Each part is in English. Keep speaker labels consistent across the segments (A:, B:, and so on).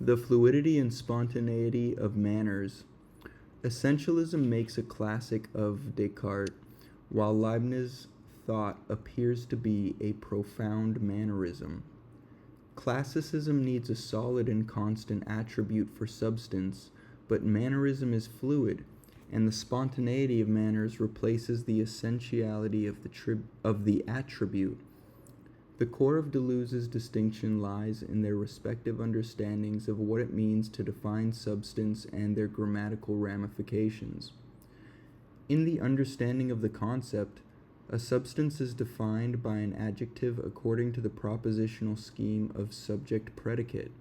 A: The fluidity and spontaneity of manners. Essentialism makes a classic of Descartes, while Leibniz thought appears to be a profound mannerism. Classicism needs a solid and constant attribute for substance, but mannerism is fluid, and the spontaneity of manners replaces the essentiality of the attribute. The core of Deleuze's distinction lies in their respective understandings of what it means to define substance and their grammatical ramifications. In the understanding of the concept, a substance is defined by an adjective according to the propositional scheme of subject-predicate.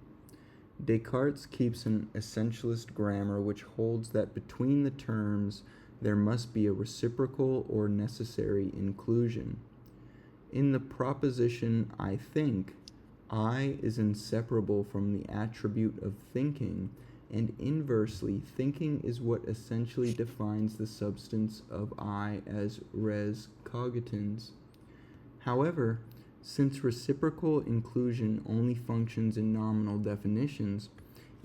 A: Descartes keeps an essentialist grammar which holds that between the terms there must be a reciprocal or necessary inclusion. In the proposition I think, I is inseparable from the attribute of thinking, and inversely, thinking is what essentially defines the substance of I as res cogitans. However, since reciprocal inclusion only functions in nominal definitions,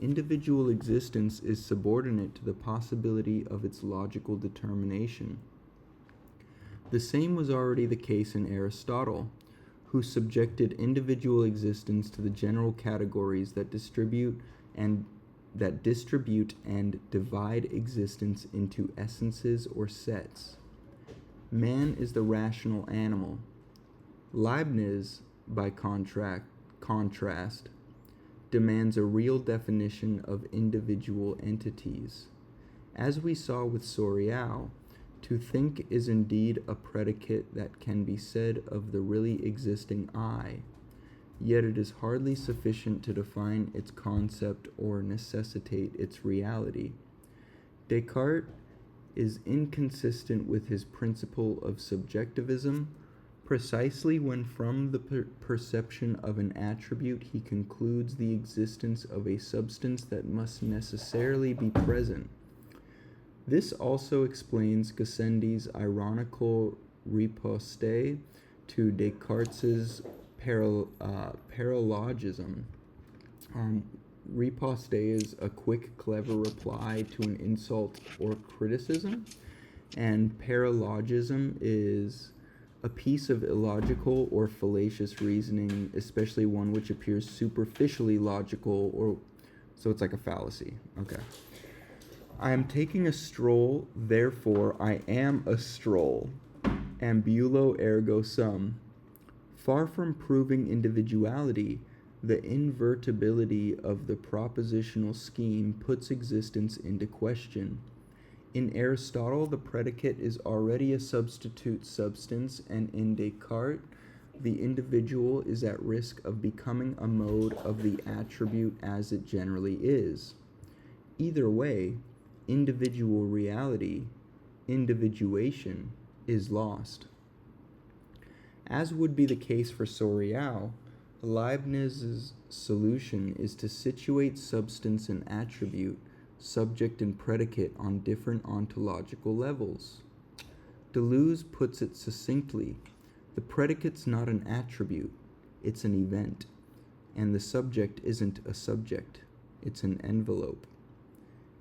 A: individual existence is subordinate to the possibility of its logical determination. The same was already the case in Aristotle, who subjected individual existence to the general categories that distribute and divide existence into essences or sets. Man is the rational animal. Leibniz, by contrast, demands a real definition of individual entities. As we saw with Sorial, to think is indeed a predicate that can be said of the really existing I, yet it is hardly sufficient to define its concept or necessitate its reality. Descartes is inconsistent with his principle of subjectivism precisely when from the perception of an attribute he concludes the existence of a substance that must necessarily be present. This also explains Gassendi's ironical riposte to Descartes' paralogism. Riposte is a quick, clever reply to an insult or criticism, and paralogism is a piece of illogical or fallacious reasoning, especially one which appears superficially logical, or so it's like a fallacy. Okay. I am taking a stroll, therefore I am a stroll. Ambulo ergo sum. Far from proving individuality, the invertibility of the propositional scheme puts existence into question. In Aristotle, the predicate is already a substitute substance, and in Descartes, the individual is at risk of becoming a mode of the attribute as it generally is. Either way, individual reality, individuation, is lost. As would be the case for Sorial, Leibniz's solution is to situate substance and attribute, subject and predicate on different ontological levels. Deleuze puts it succinctly: the predicate's not an attribute, it's an event, and the subject isn't a subject, it's an envelope.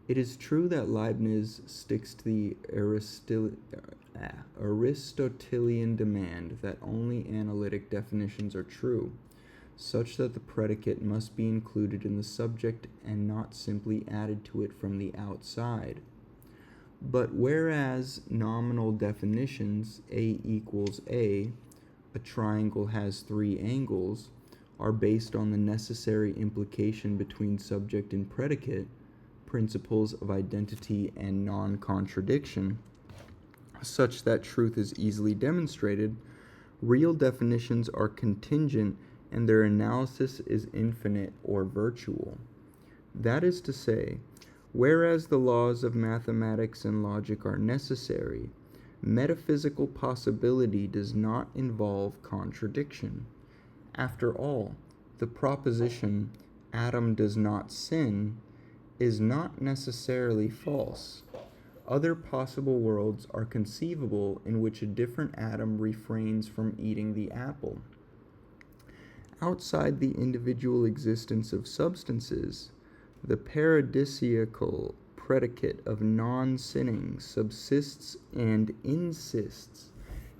A: It is true that Leibniz sticks to the Aristotelian demand that only analytic definitions are true, such that the predicate must be included in the subject and not simply added to it from the outside. But whereas nominal definitions, A equals A triangle has 3 angles, are based on the necessary implication between subject and predicate, principles of identity and non-contradiction, such that truth is easily demonstrated, real definitions are contingent and their analysis is infinite or virtual. That is to say, whereas the laws of mathematics and logic are necessary, metaphysical possibility does not involve contradiction. After all, the proposition, Adam does not sin, is not necessarily false. Other possible worlds are conceivable in which a different Adam refrains from eating the apple. Outside the individual existence of substances, The paradisiacal predicate of non-sinning subsists and insists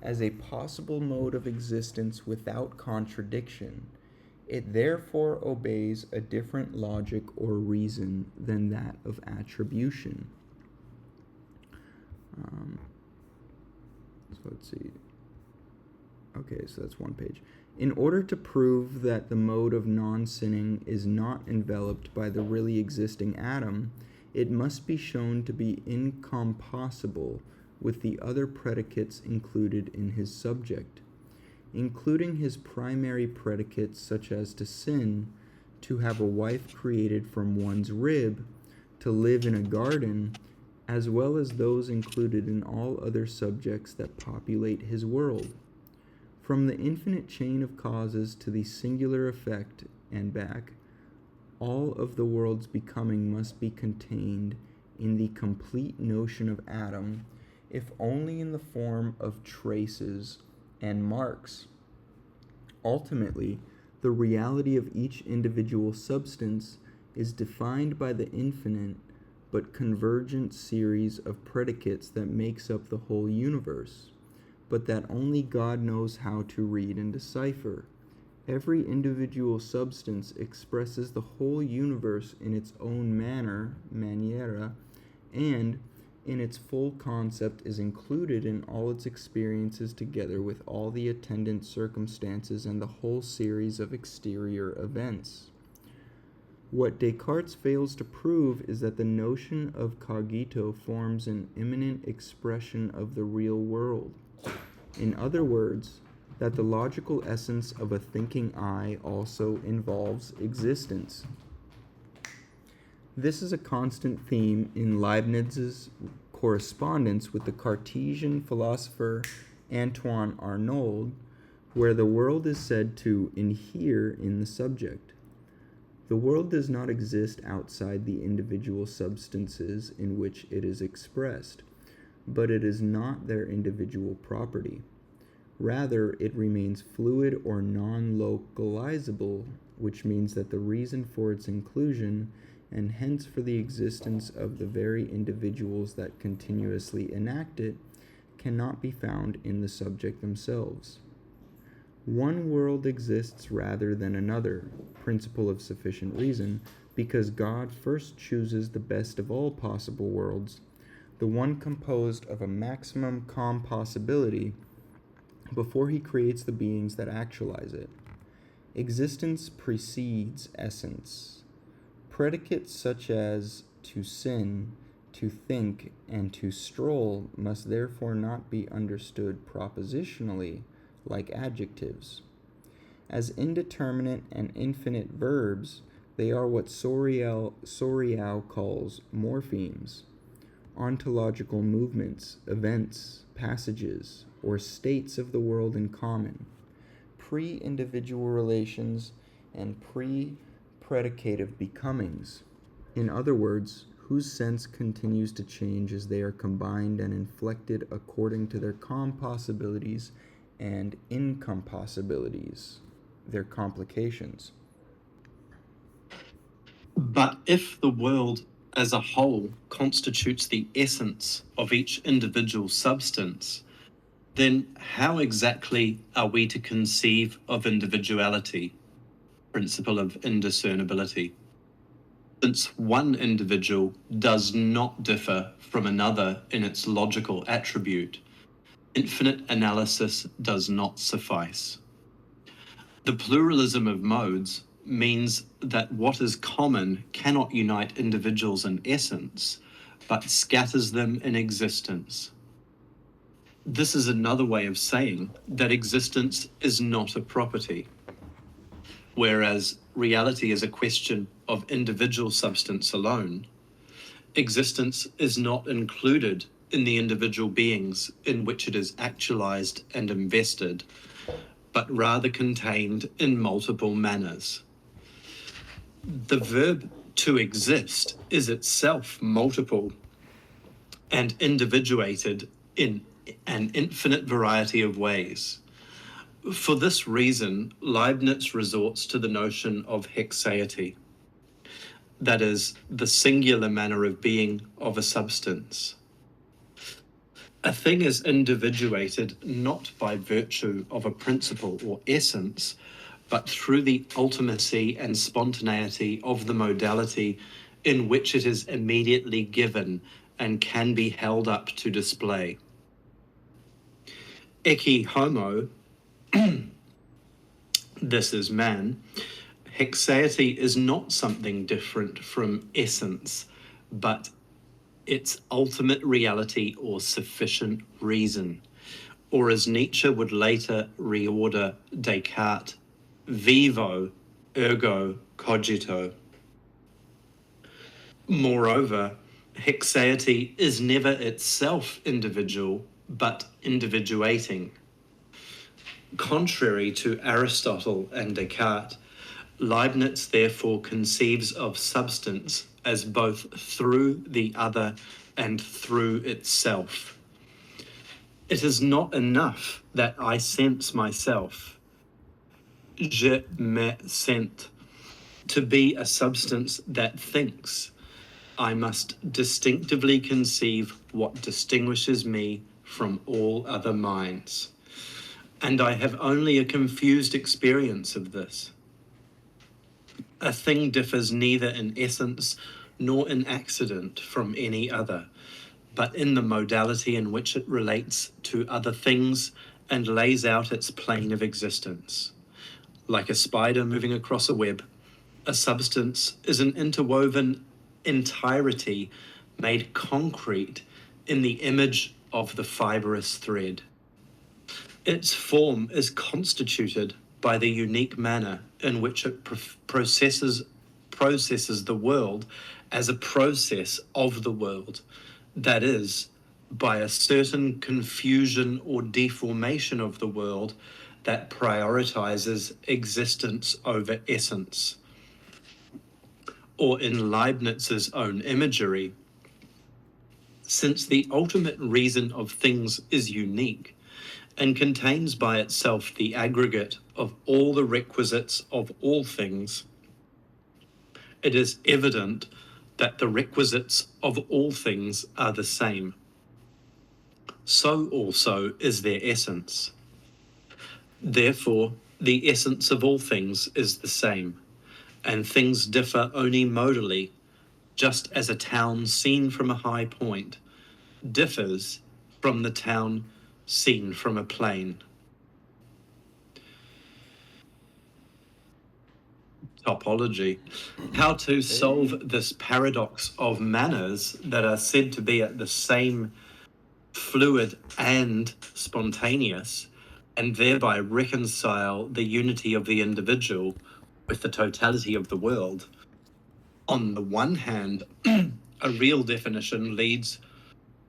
A: as a possible mode of existence without contradiction. It therefore obeys a different logic or reason than that of attribution. So let's see. Okay, so that's one page. In order to prove that the mode of non-sinning is not enveloped by the really existing atom, it must be shown to be incompossible with the other predicates included in his subject, including his primary predicates such as to sin, to have a wife created from one's rib, to live in a garden, as well as those included in all other subjects that populate his world. From the infinite chain of causes to the singular effect and back, all of the world's becoming must be contained in the complete notion of atom, if only in the form of traces and marks. Ultimately, the reality of each individual substance is defined by the infinite but convergent series of predicates that makes up the whole universe, but that only God knows how to read and decipher. Every individual substance expresses the whole universe in its own manner, maniera, and in its full concept is included in all its experiences together with all the attendant circumstances and the whole series of exterior events. What Descartes fails to prove is that the notion of cogito forms an immanent expression of the real world. In other words, that the logical essence of a thinking I also involves existence. This is a constant theme in Leibniz's correspondence with the Cartesian philosopher Antoine Arnauld, where the world is said to inhere in the subject. The world does not exist outside the individual substances in which it is expressed, but it is not their individual property. Rather, it remains fluid or non-localizable, which means that the reason for its inclusion, and hence for the existence of the very individuals that continuously enact it, cannot be found in the subject themselves. One world exists rather than another, principle of sufficient reason, because God first chooses the best of all possible worlds, the one composed of a maximum compossibility, before he creates the beings that actualize it. Existence precedes essence. Predicates such as to sin, to think, and to stroll must therefore not be understood propositionally, like adjectives. As indeterminate and infinite verbs, they are what Sorial calls morphemes, ontological movements, events, passages, or states of the world in common, pre-individual relations, and pre-predicative becomings. In other words, whose sense continues to change as they are combined and inflected according to their compossibilities and incompossibilities, their complications.
B: But if the world as a whole constitutes the essence of each individual substance, then how exactly are we to conceive of individuality, principle of indiscernibility? Since one individual does not differ from another in its logical attribute, infinite analysis does not suffice. The pluralism of modes means that what is common cannot unite individuals in essence, but scatters them in existence. This is another way of saying that existence is not a property, whereas reality is a question of individual substance alone. Existence is not included in the individual beings in which it is actualized and invested, but rather contained in multiple manners. The verb to exist is itself multiple and individuated in an infinite variety of ways. For this reason, Leibniz resorts to the notion of hexaity. that is, the singular manner of being of a substance. A thing is individuated not by virtue of a principle or essence, but through the ultimacy and spontaneity of the modality in which it is immediately given and can be held up to display. Ecce homo, this is man, hexaity is not something different from essence, but its ultimate reality or sufficient reason, or as Nietzsche would later reorder Descartes, vivo ergo cogito. Moreover, hexaity is never itself individual, but individuating. Contrary to Aristotle and Descartes, Leibniz therefore conceives of substance as both through the other and through itself. It is not enough that I sense myself, je me sens, to be a substance that thinks. I must distinctively conceive what distinguishes me from all other minds. And I have only a confused experience of this. A thing differs neither in essence nor in accident from any other, but in the modality in which it relates to other things and lays out its plane of existence. Like a spider moving across a web, a substance is an interwoven entirety made concrete in the image of the fibrous thread. Its form is constituted by the unique manner in which it processes the world as a process of the world, that is, by a certain confusion or deformation of the world that prioritizes existence over essence. Or in Leibniz's own imagery, since the ultimate reason of things is unique and contains by itself the aggregate of all the requisites of all things, it is evident that the requisites of all things are the same. So also is their essence. Therefore, the essence of all things is the same, and things differ only modally, just as a town seen from a high point differs from the town seen from a plain. Topology. How to solve this paradox of manners that are said to be at the same fluid and spontaneous, and thereby reconcile the unity of the individual with the totality of the world. On the one hand, a real definition leads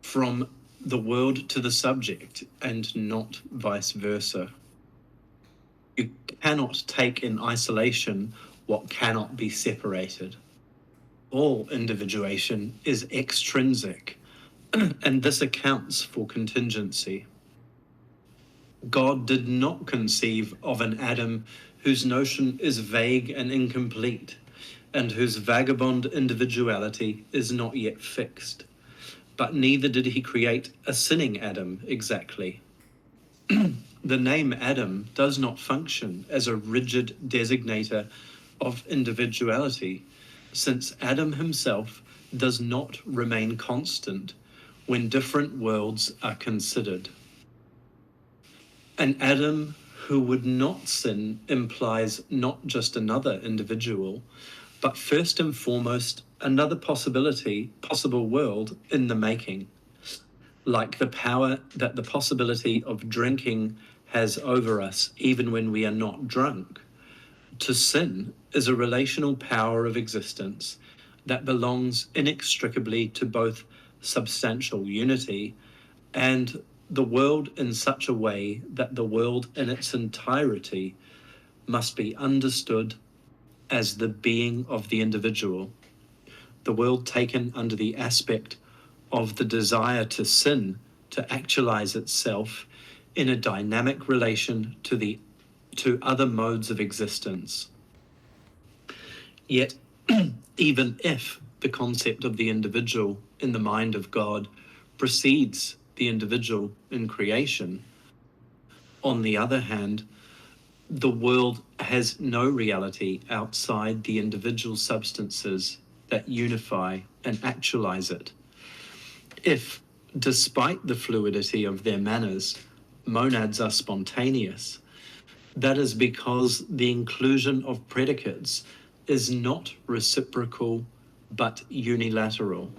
B: from the world to the subject and not vice versa. You cannot take in isolation what cannot be separated. All individuation is extrinsic, and this accounts for contingency. God did not conceive of an Adam whose notion is vague and incomplete, and whose vagabond individuality is not yet fixed. But neither did he create a sinning Adam exactly. The name Adam does not function as a rigid designator of individuality, since Adam himself does not remain constant when different worlds are considered. An Adam who would not sin implies not just another individual, but first and foremost another possible world in the making. Like the power that the possibility of drinking has over us even when we are not drunk, to sin is a relational power of existence that belongs inextricably to both substantial unity and the world in such a way that the world in its entirety must be understood as the being of the individual, the world taken under the aspect of the desire to sin, to actualize itself in a dynamic relation to other modes of existence. Yet even if the concept of the individual in the mind of God precedes the individual in creation. On the other hand, the world has no reality outside the individual substances that unify and actualize it. If, despite the fluidity of their manners, monads are spontaneous, that is because the inclusion of predicates is not reciprocal but unilateral.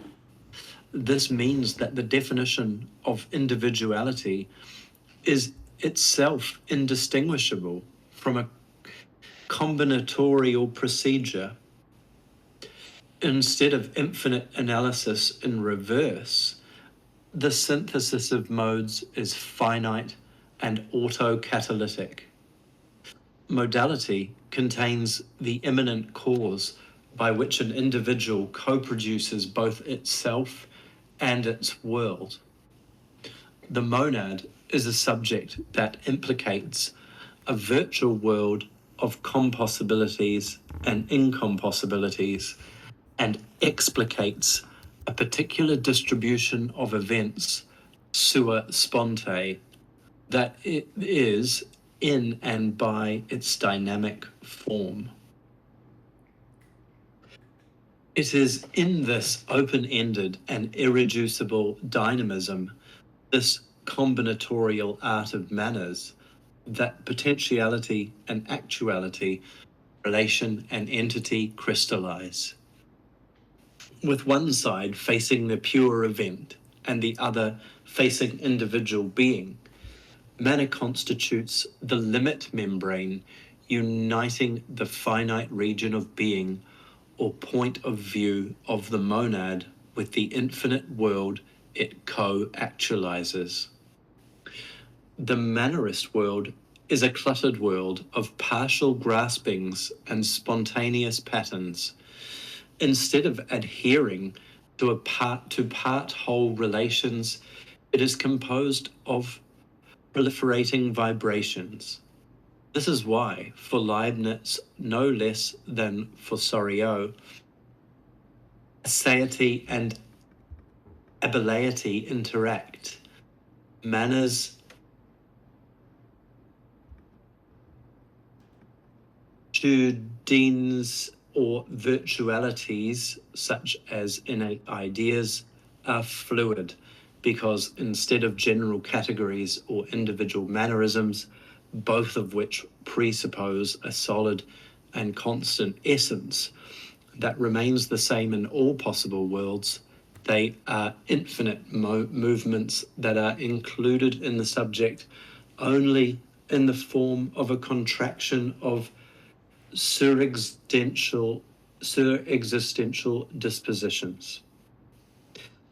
B: This means that the definition of individuality is itself indistinguishable from a combinatorial procedure. Instead of infinite analysis in reverse, the synthesis of modes is finite and autocatalytic. Modality contains the immanent cause by which an individual co-produces both itself and its world. The monad is a subject that implicates a virtual world of compossibilities and incompossibilities and explicates a particular distribution of events sua sponte that it is in and by its dynamic form. It is in this open-ended and irreducible dynamism, this combinatorial art of manners, that potentiality and actuality, relation and entity crystallize. With one side facing the pure event and the other facing individual being, manner constitutes the limit membrane uniting the finite region of being or point of view of the monad with the infinite world it co-actualizes. The mannerist world is a cluttered world of partial graspings and spontaneous patterns. Instead of adhering to part-whole relations, it is composed of proliferating vibrations. This is why, for Leibniz, no less than for Soriot, aseity and abileity interact. Manners, tudines, or virtualities, such as innate ideas, are fluid, because instead of general categories or individual mannerisms, both of which presuppose a solid and constant essence that remains the same in all possible worlds, they are infinite movements that are included in the subject only in the form of a contraction of surexistential dispositions.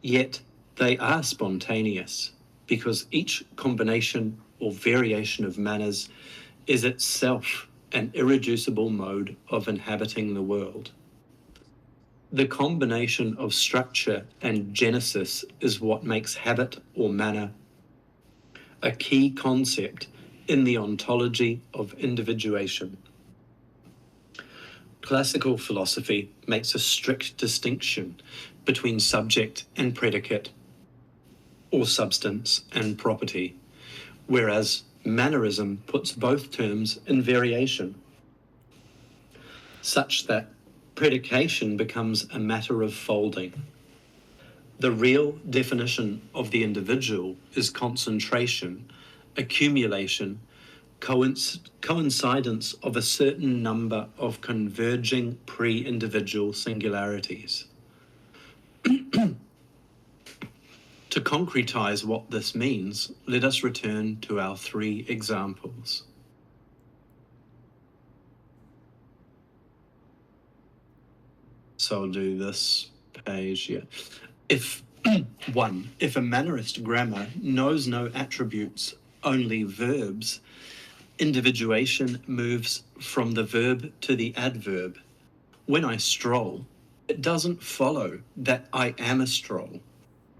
B: Yet they are spontaneous because each combination or variation of manners is itself an irreducible mode of inhabiting the world. The combination of structure and genesis is what makes habit or manner a key concept in the ontology of individuation. Classical philosophy makes a strict distinction between subject and predicate, or substance and property, whereas Mannerism puts both terms in variation, such that predication becomes a matter of folding. The real definition of the individual is concentration, accumulation, coincidence of a certain number of converging pre-individual singularities. To concretize what this means, let us return to our three examples. So I'll do this page here. If a Mannerist grammar knows no attributes, only verbs, individuation moves from the verb to the adverb. When I stroll, it doesn't follow that I am a stroll.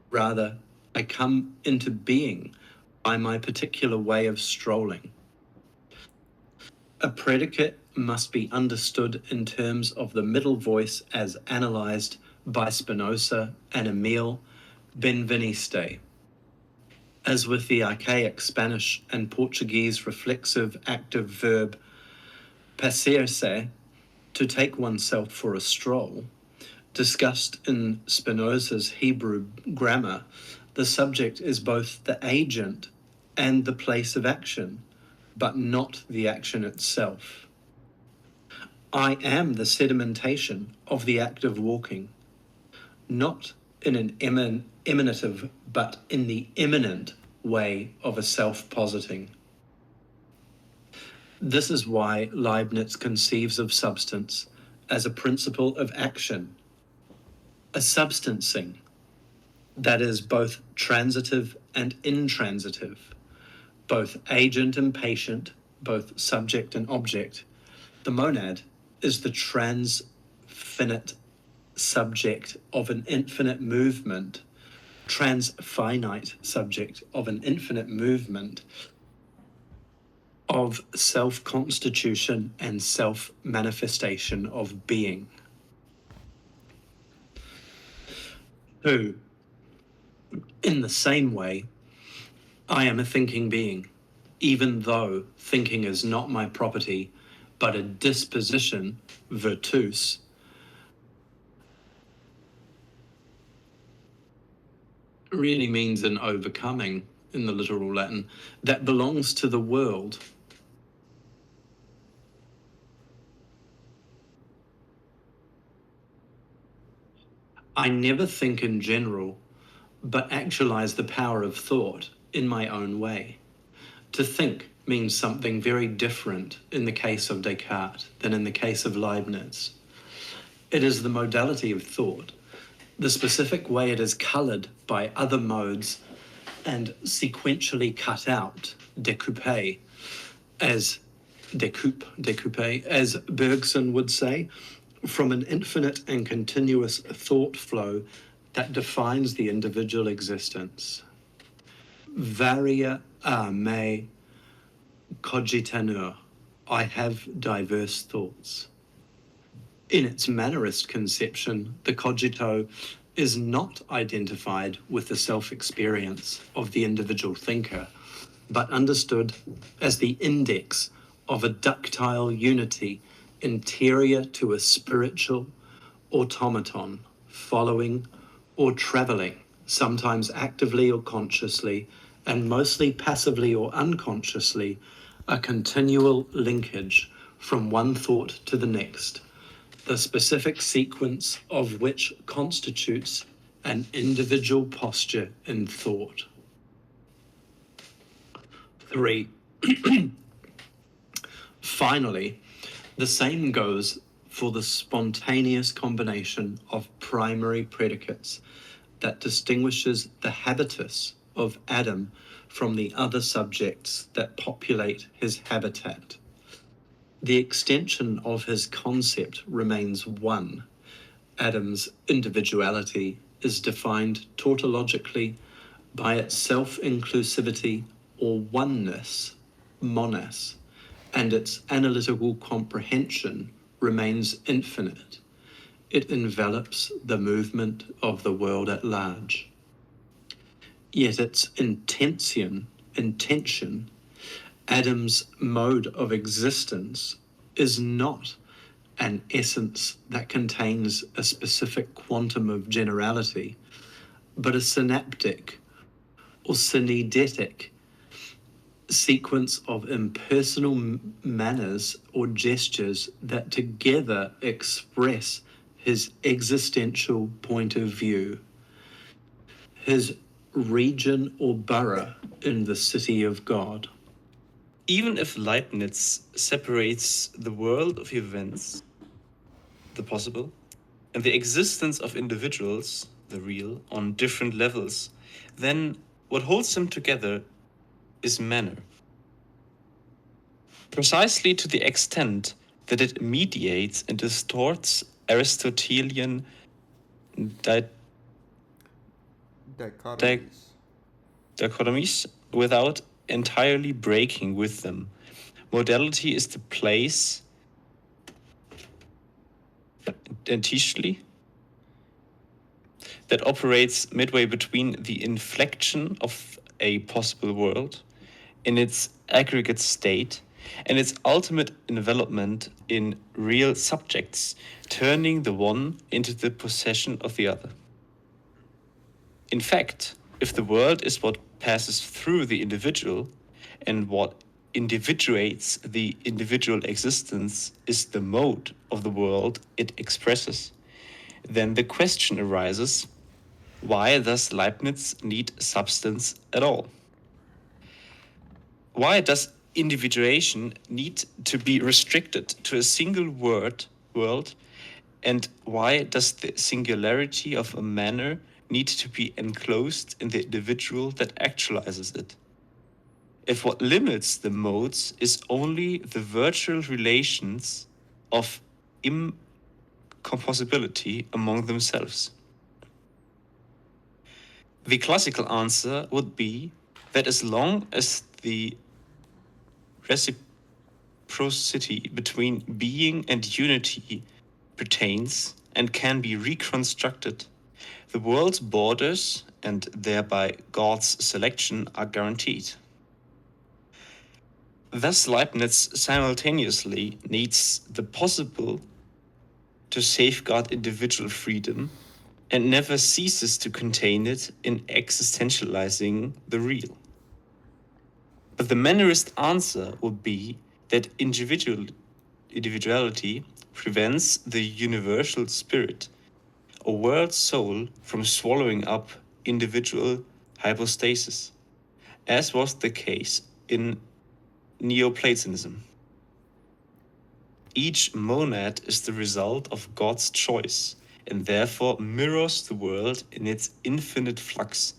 B: Rather, I come into being by my particular way of strolling. A predicate must be understood in terms of the middle voice as analyzed by Spinoza and Emile Benveniste. As with the archaic Spanish and Portuguese reflexive active verb pasearse, to take oneself for a stroll, discussed in Spinoza's Hebrew grammar, the subject is both the agent and the place of action, but not the action itself. I am the sedimentation of the act of walking, not in an emanative, but in the immanent way of a self-positing. This is why Leibniz conceives of substance as a principle of action, a substancing that is both transitive and intransitive, both agent and patient, both subject and object. The monad is the transfinite subject of an infinite movement, transfinite subject of an infinite movement of self-constitution and self-manifestation of being. 2. In the same way, I am a thinking being, even though thinking is not my property, but a disposition, virtus, really means an overcoming in the literal Latin, that belongs to the world. I never think in general, but actualize the power of thought in my own way. To think means something very different in the case of Descartes than in the case of Leibniz. It is the modality of thought, the specific way it is colored by other modes and sequentially cut out, découpé, as Bergson would say, from an infinite and continuous thought flow that defines the individual existence. Varia a me cogitanur, I have diverse thoughts. In its Mannerist conception, the cogito is not identified with the self-experience of the individual thinker, but understood as the index of a ductile unity interior to a spiritual automaton, following or traveling, sometimes actively or consciously, and mostly passively or unconsciously, a continual linkage from one thought to the next, the specific sequence of which constitutes an individual posture in thought. 3. Finally, the same goes for the spontaneous combination of primary predicates that distinguishes the habitus of Adam from the other subjects that populate his habitat. The extension of his concept remains one. Adam's individuality is defined tautologically by its self-inclusivity or oneness, monas, and its analytical comprehension remains infinite. It envelops the movement of the world at large. Yet its intention, Adam's mode of existence, is not an essence that contains a specific quantum of generality, but a synaptic or synedetic sequence of impersonal manners or gestures that together express his existential point of view, his region or borough in the city of God.
C: Even if Leibniz separates the world of events, the possible, and the existence of individuals, the real, on different levels, then what holds them together is manner. Precisely to the extent that it mediates and distorts Aristotelian dichotomies without entirely breaking with them. Modality is the place Tischli that operates midway between the inflection of a possible world in its aggregate state and its ultimate envelopment in real subjects, turning the one into the possession of the other. In fact, if the world is what passes through the individual, and what individuates the individual existence is the mode of the world it expresses, then the question arises, why does Leibniz need substance at all? Why does individuation need to be restricted to a single world, and why does the singularity of a manner need to be enclosed in the individual that actualizes it? If what limits the modes is only the virtual relations of incompossibility among themselves. The classical answer would be that as long as the reciprocity between being and unity pertains and can be reconstructed, the world's borders and thereby God's selection are guaranteed. Thus, Leibniz simultaneously needs the possible to safeguard individual freedom and never ceases to contain it in existentializing the real. But the Mannerist answer would be that individuality prevents the universal spirit or world soul from swallowing up individual hypostasis, as was the case in Neoplatonism. Each monad is the result of God's choice and therefore mirrors the world in its infinite flux,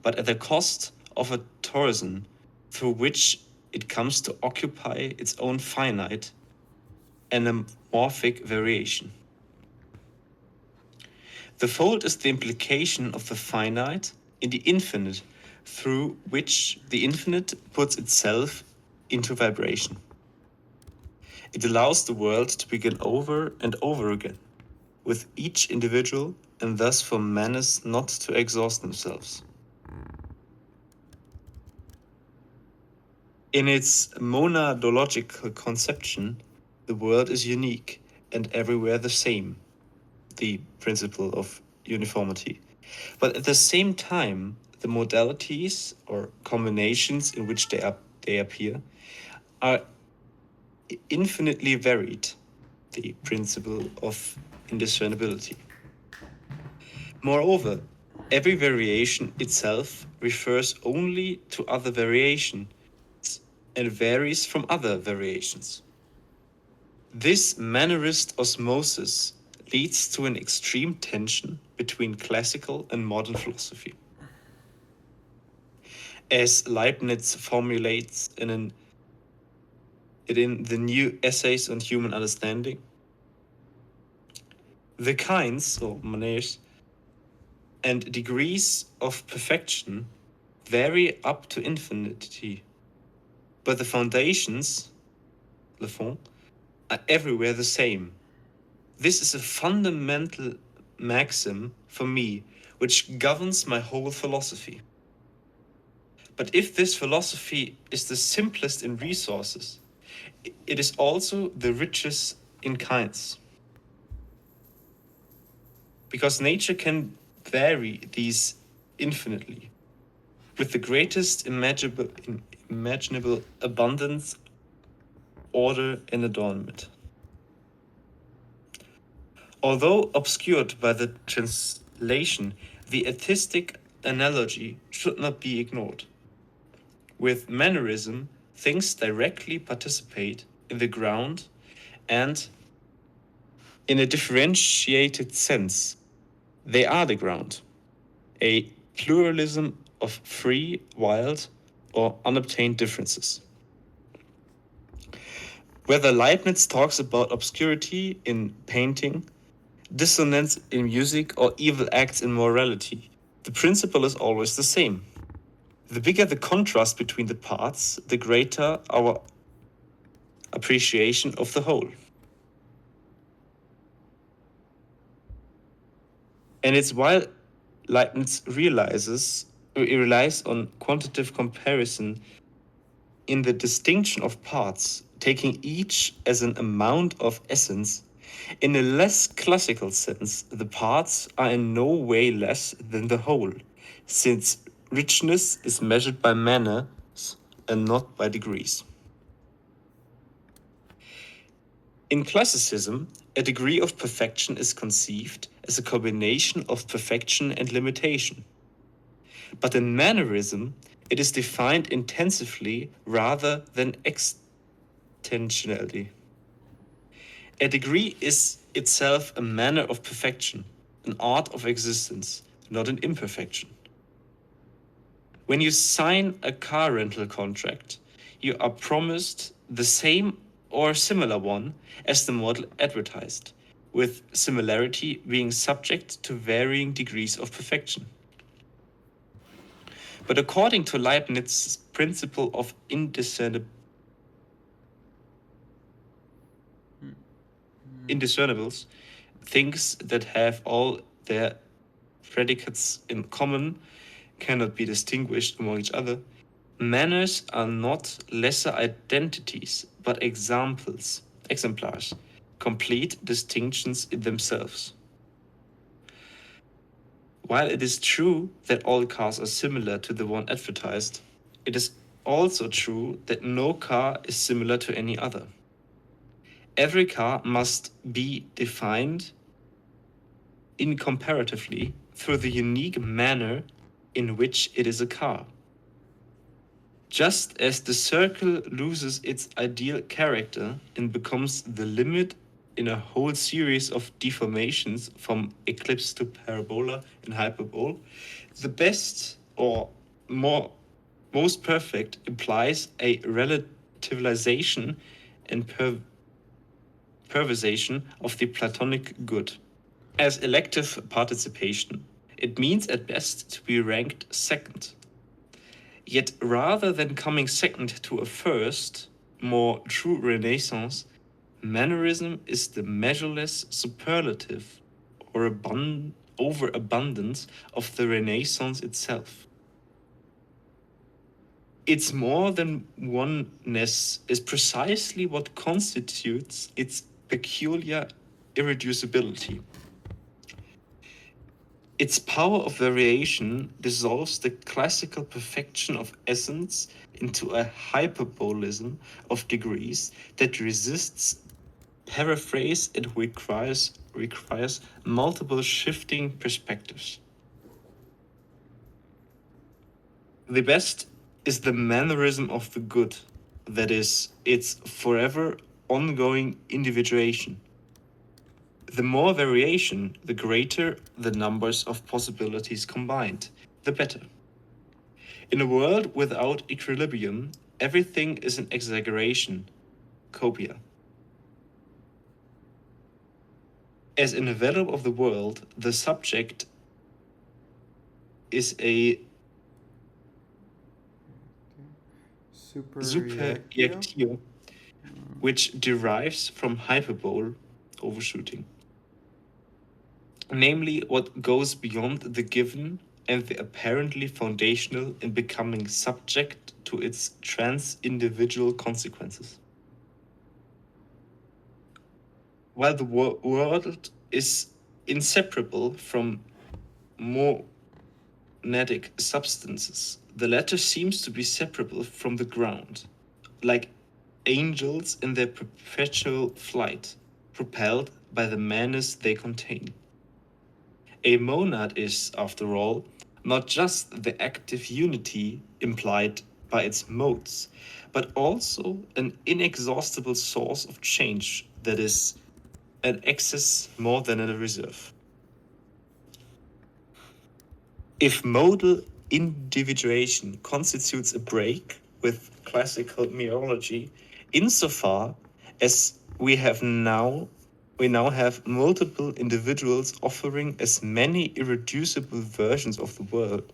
C: but at the cost of a torsion through which it comes to occupy its own finite, anamorphic variation. The fold is the implication of the finite in the infinite, through which the infinite puts itself into vibration. It allows the world to begin over and over again, with each individual, and thus for manners not to exhaust themselves. In its monadological conception, the world is unique and everywhere the same, the principle of uniformity. But at the same time, the modalities or combinations in which they appear are infinitely varied, the principle of indiscernibility. Moreover, every variation itself refers only to other variations and varies from other variations. This Mannerist osmosis leads to an extreme tension between classical and modern philosophy. As Leibniz formulates in the new Essays on Human Understanding, the kinds, or manners, and degrees of perfection vary up to infinity, but the foundations, le fond, are everywhere the same. This is a fundamental maxim for me, which governs my whole philosophy. But if this philosophy is the simplest in resources, it is also the richest in kinds. Because nature can vary these infinitely, with the greatest imaginable abundance, order, and adornment. Although obscured by the translation, the atheistic analogy should not be ignored. With Mannerism, things directly participate in the ground and, in a differentiated sense, they are the ground. A pluralism of free, wild, or unobtained differences. Whether Leibniz talks about obscurity in painting, dissonance in music, or evil acts in morality, the principle is always the same. The bigger the contrast between the parts, the greater our appreciation of the whole. And it's while Leibniz relies on quantitative comparison in the distinction of parts, taking each as an amount of essence. In a less classical sense, the parts are in no way less than the whole, since richness is measured by manners and not by degrees. In classicism, a degree of perfection is conceived as a combination of perfection and limitation. But in Mannerism, it is defined intensively rather than extensionally. A degree is itself a manner of perfection, an art of existence, not an imperfection. When you sign a car rental contract, you are promised the same or similar one as the model advertised, with similarity being subject to varying degrees of perfection. But according to Leibniz's principle of indiscernibles, things that have all their predicates in common cannot be distinguished among each other. Manners are not lesser identities, but exemplars, complete distinctions in themselves. While it is true that all cars are similar to the one advertised, it is also true that no car is similar to any other. Every car must be defined incomparatively through the unique manner in which it is a car. Just as the circle loses its ideal character and becomes the limit in a whole series of deformations from eclipse to parabola and hyperbole, the best or most perfect implies a relativization and perversation of the Platonic good. As elective participation, it means at best to be ranked second. Yet rather than coming second to a first, more true Renaissance, Mannerism is the measureless superlative or overabundance of the Renaissance itself. Its more than oneness is precisely what constitutes its peculiar irreducibility. Its power of variation dissolves the classical perfection of essence into a hyperbolism of degrees that resists paraphrase and requires multiple shifting perspectives. The best is the mannerism of the good, that is, its forever ongoing individuation. The more variation, the greater the numbers of possibilities combined, the better. In a world without equilibrium, everything is an exaggeration, copia. As in a veil of the world, the subject is a superreactio, which derives from hyperbole, overshooting. Namely, what goes beyond the given and the apparently foundational in becoming subject to its trans-individual consequences. While the world is inseparable from monadic substances, the latter seems to be separable from the ground, like angels in their perpetual flight, propelled by the menace they contain. A monad is, after all, not just the active unity implied by its modes, but also an inexhaustible source of change that is an excess more than a reserve. If modal individuation constitutes a break with classical mereology, insofar as we now have multiple individuals offering as many irreducible versions of the world,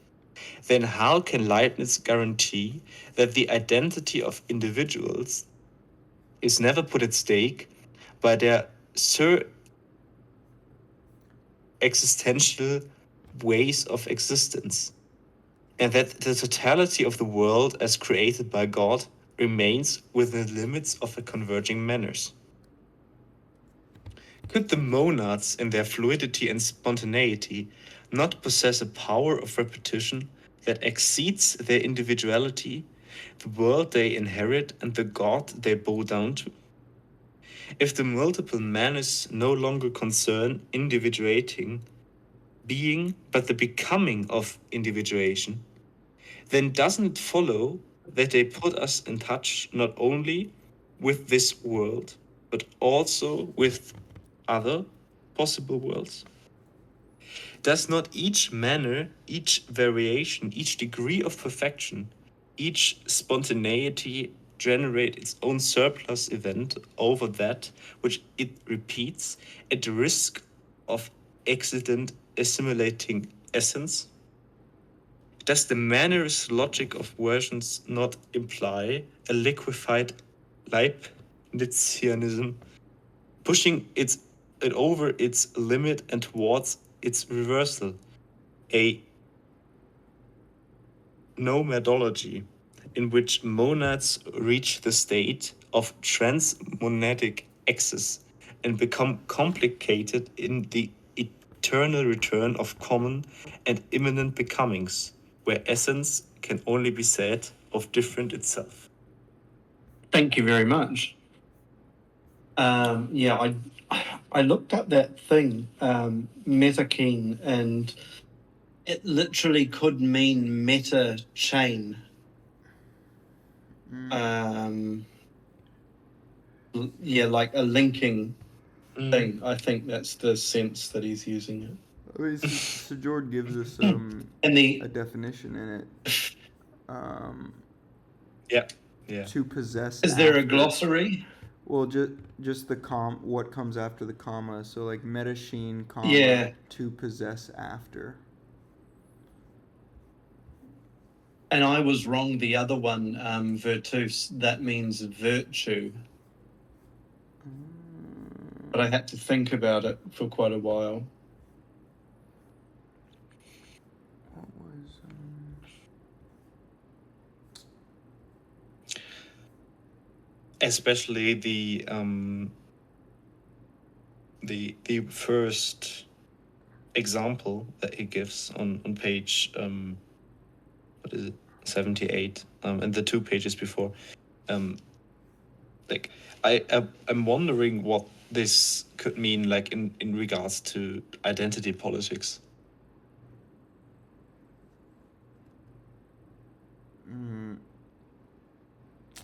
C: then how can Leibniz guarantee that the identity of individuals is never put at stake by their existential ways of existence, and that the totality of the world as created by God remains within the limits of the converging manners. Could the monads, in their fluidity and spontaneity, not possess a power of repetition that exceeds their individuality, the world they inherit, and the God they bow down to? If the multiple manners no longer concern individuating being, but the becoming of individuation, then doesn't it follow that they put us in touch not only with this world, but also with other possible worlds? Does not each manner, each variation, each degree of perfection, each spontaneity generate its own surplus event over that which it repeats at the risk of accident assimilating essence? Does the mannerist logic of versions not imply a liquefied Leibnizianism, pushing it over its limit and towards its reversal, a nomadology in which monads reach the state of transmonadic excess and become complicated in the eternal return of common and immanent becomings, where essence can only be said of different itself?
B: Thank you very much. Yeah, I looked up that thing, metachene, and it literally could mean meta chain. Yeah, like a linking thing. I think that's the sense that he's using it.
A: I mean, so George gives us
B: And the
A: a definition in it.
C: Yeah.
A: To possess.
B: is there a
A: after.
B: glossary?
A: Well, just the what comes after the comma. So like metachine, comma,
B: Yeah.
A: to possess after.
B: And I was wrong. The other one, virtus, that means virtue. But I had to think about it for quite a while.
A: What was
C: Especially the first example that he gives on page what is it, 78, and the 2 pages before, like I'm wondering what this could mean, like in regards to identity politics.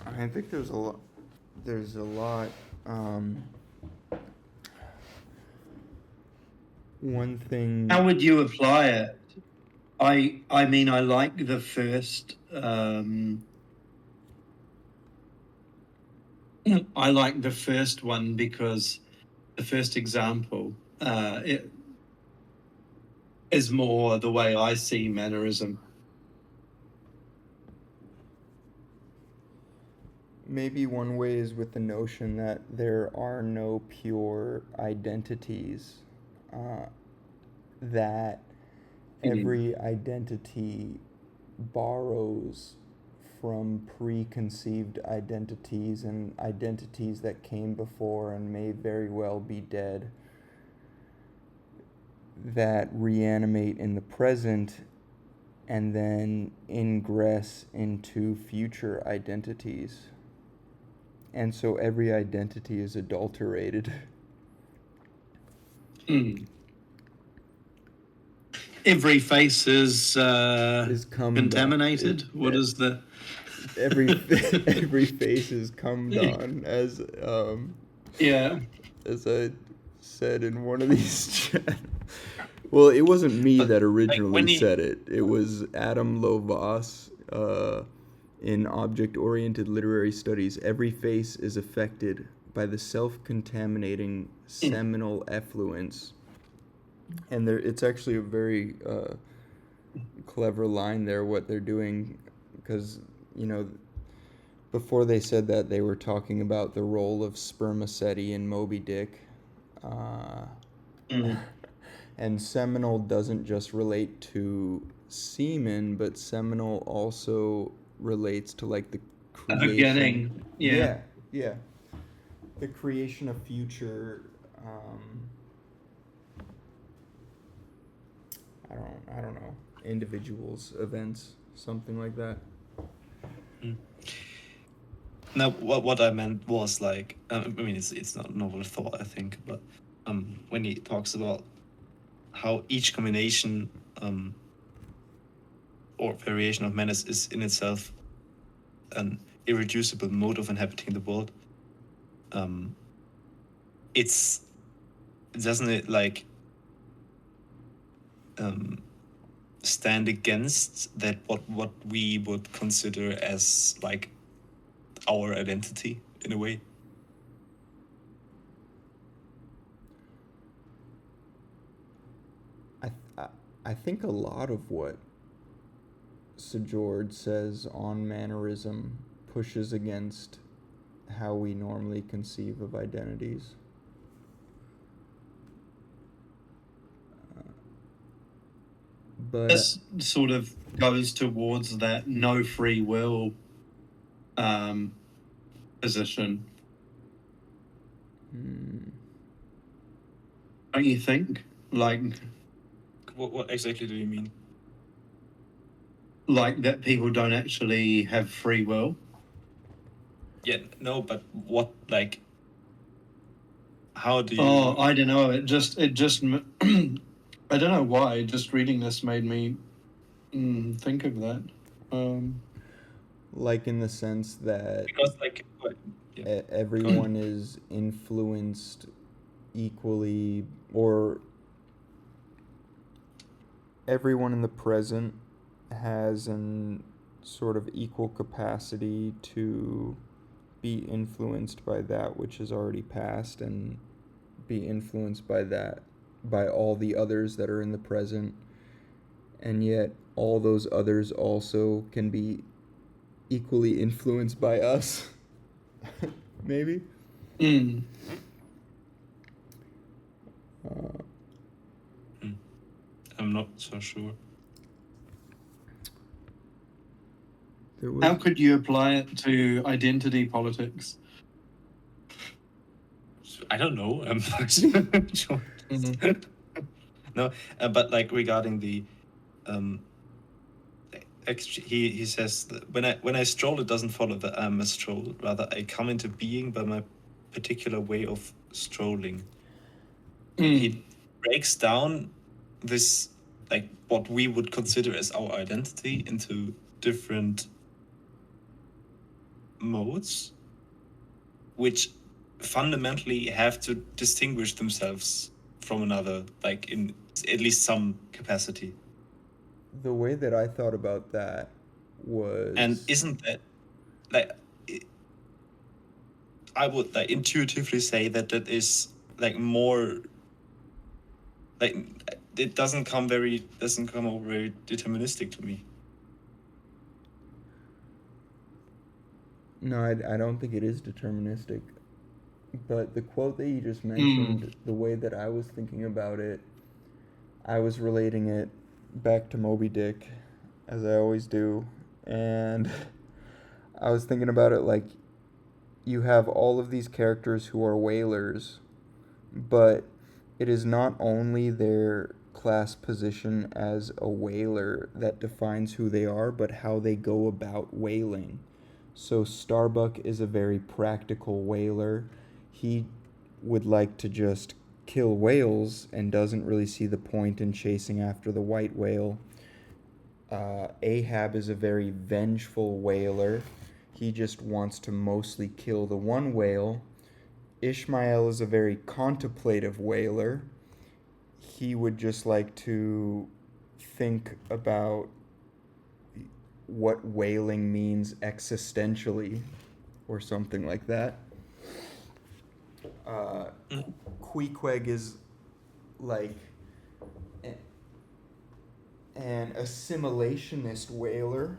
A: I think there's a lot. There's a lot. One thing.
B: How would you apply it? I mean, I like the first. I like the first one because the first example it is more the way I see mannerism.
A: Maybe one way is with the notion that there are no pure identities, that every identity borrows from preconceived identities and identities that came before and may very well be dead, that reanimate in the present and then ingress into future identities. And so every identity is adulterated.
B: Every face is contaminated. What is the
A: every face is cummed on, as
B: yeah.
A: as I said in one of these chats. Well, it wasn't me that originally said it. It was Adam Lovas in Object-Oriented Literary Studies. Every face is affected by the self-contaminating seminal effluence. And it's actually a very clever line there, what they're doing, because, before they said that, they were talking about the role of spermaceti in Moby Dick. And seminal doesn't just relate to semen, but seminal also relates to like the
B: A
A: creation.
B: beginning. Yeah.
A: Yeah. The creation of future. Um, I don't know, individuals, events, something like that.
C: Mm. Now, what I meant was like, I mean, it's not novel thought, I think, but when he talks about how each combination or variation of menace is in itself an irreducible mode of inhabiting the world, it doesn't it like stand against that what we would consider as like our identity in a way?
A: I think a lot of what Sejord says on Mannerism pushes against how we normally conceive of identities. But
B: This sort of goes towards that no free will position. Don't you think? Like
C: What exactly do you mean?
B: Like that people don't actually have free will?
C: Yeah, no, but what, like, how do you...
B: Oh, I don't know. It just I don't know why. Just reading this made me think of that.
A: Like in the sense that
C: Because, like, yeah.
A: everyone is influenced equally, or everyone in the present has an sort of equal capacity to be influenced by that which is already past, and be influenced by that, by all the others that are in the present, and yet all those others also can be equally influenced by us. Maybe.
C: I'm not so sure.
B: How could you apply it to identity politics?
C: I don't know. I'm not sure. No, but like regarding the he says that when I stroll, it doesn't follow that I'm a stroll. Rather, I come into being by my particular way of strolling. He breaks down this, like, what we would consider as our identity into different modes, which fundamentally have to distinguish themselves from another, like in at least some capacity.
A: The way that I thought about that was,
C: And isn't that, like, I would like intuitively say that is like more, like, it doesn't come over very deterministic to me.
A: no, I don't think it is deterministic. But the quote that you just mentioned, the way that I was thinking about it, I was relating it back to Moby Dick, as I always do. And I was thinking about it like, you have all of these characters who are whalers, but it is not only their class position as a whaler that defines who they are, but how they go about whaling. So Starbuck is a very practical whaler. He would like to just kill whales and doesn't really see the point in chasing after the white whale. Ahab is a very vengeful whaler. He just wants to mostly kill the one whale. Ishmael is a very contemplative whaler. He would just like to think about what whaling means existentially, or something like that. Queequeg is like an assimilationist whaler.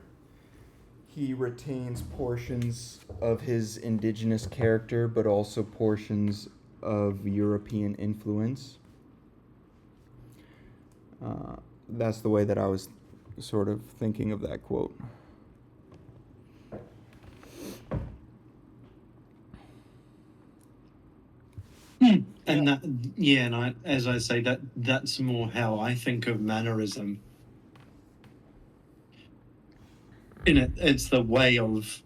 A: He retains portions of his indigenous character, but also portions of European influence. That's the way that I was sort of thinking of that quote.
B: And that, yeah, and as I say, that's more how I think of mannerism. It's the way of,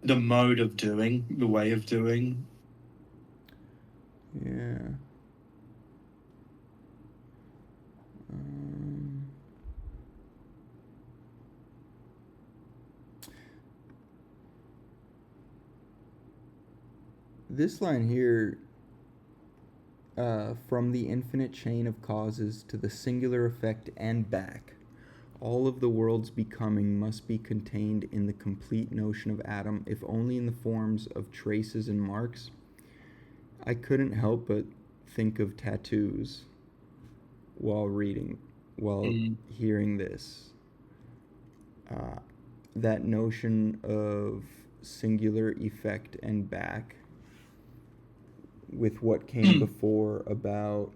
B: the mode of doing, the way of doing.
A: Yeah. This line here, from the infinite chain of causes to the singular effect and back, all of the world's becoming must be contained in the complete notion of Adam, if only in the forms of traces and marks. I couldn't help but think of tattoos while hearing this. That notion of singular effect and back with what came before about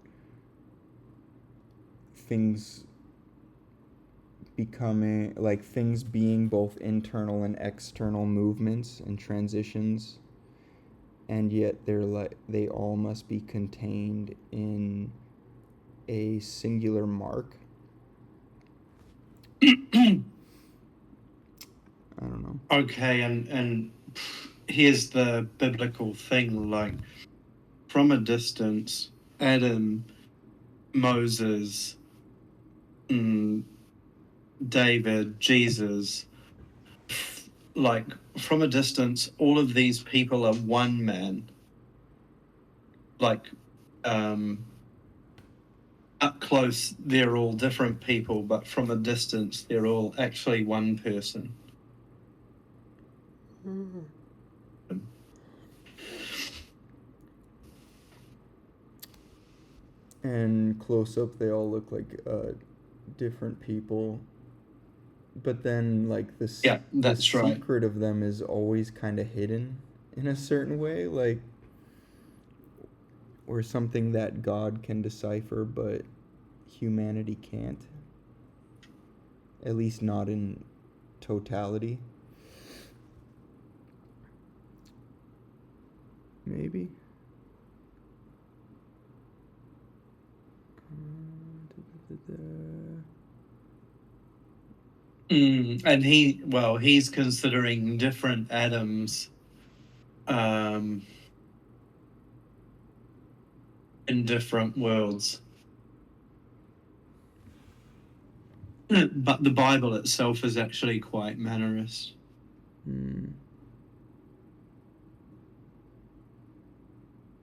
A: things becoming, like things being both internal and external movements and transitions, and yet they all must be contained in a singular mark. I don't know.
B: Okay, and here's the biblical thing, like, from a distance, Adam, Moses, David, Jesus, like, from a distance, all of these people are one man. Like, up close, they're all different people, but from a distance, they're all actually one person.
A: And close up, they all look like different people. But then, like, the secret of them is always kind of hidden in a certain way, like, or something that God can decipher, but humanity can't. At least not in totality. Maybe.
B: And he's considering different Adams in different worlds. But the Bible itself is actually quite mannerist.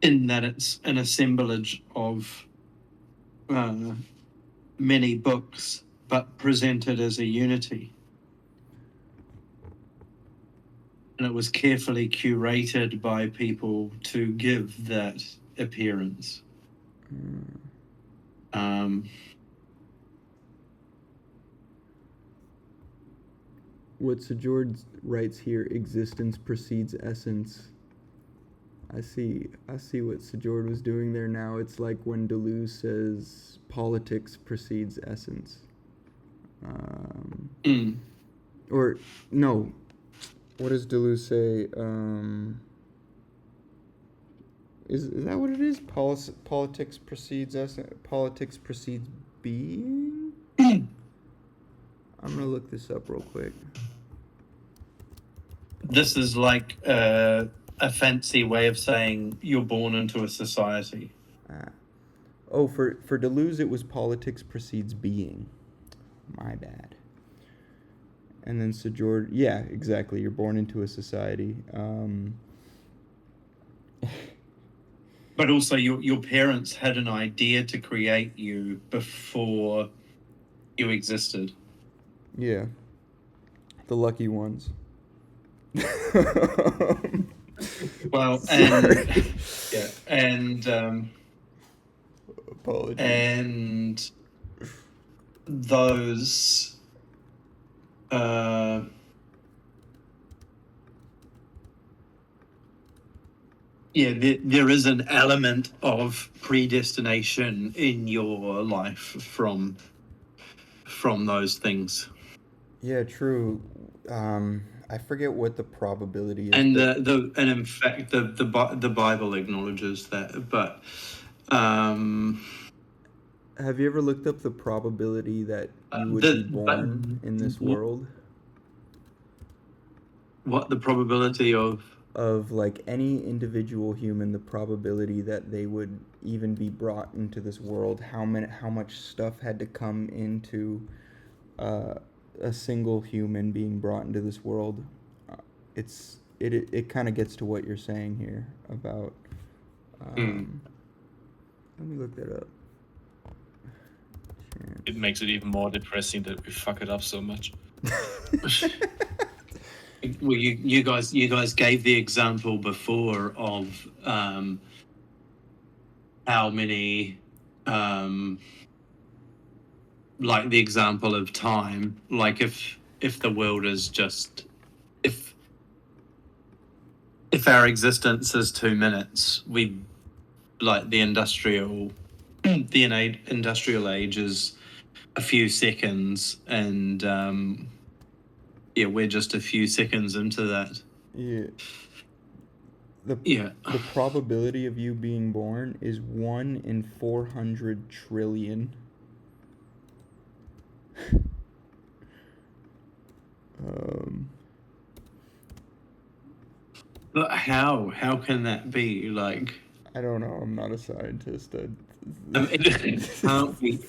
B: In that it's an assemblage of many books, but presented as a unity. And it was carefully curated by people to give that appearance.
A: What Sir George writes here, existence precedes essence. I see what Sir George was doing there now. It's like when Deleuze says politics precedes essence. Or, no. What does Deleuze say? Is that what it is? Politics precedes essence? Politics precedes being? I'm going to look this up real quick.
B: This is like a fancy way of saying you're born into a society.
A: Oh, for Deleuze, it was politics precedes being. My bad. And then Sir George, yeah, exactly. You're born into a society.
B: But also, your parents had an idea to create you before you existed.
A: Yeah. The lucky ones.
B: Well,
A: apologies.
B: And those Yeah, there is an element of predestination in your life from those things.
A: Yeah, true. I forget what the probability is,
B: And
A: but
B: and in fact the Bible acknowledges that. But
A: have you ever looked up the probability that you would be born in this world?
B: what the probability
A: Of like any individual human, the probability that they would even be brought into this world, how much stuff had to come into uh, a single human being brought into this world. It kind of gets to what you're saying here about. Let me look that up.
C: It makes it even more depressing that we fuck it up so much.
B: well, you guys gave the example before of how many like the example of time, like if the world is just if our existence is 2 minutes, we like the industrial age is a few seconds, and yeah, we're just a few seconds into that.
A: Yeah. The
B: Yeah.
A: the probability of you being born is 1 in 400 trillion.
B: But how can that be? Like,
A: I don't know. I'm not a scientist.
B: it can't be.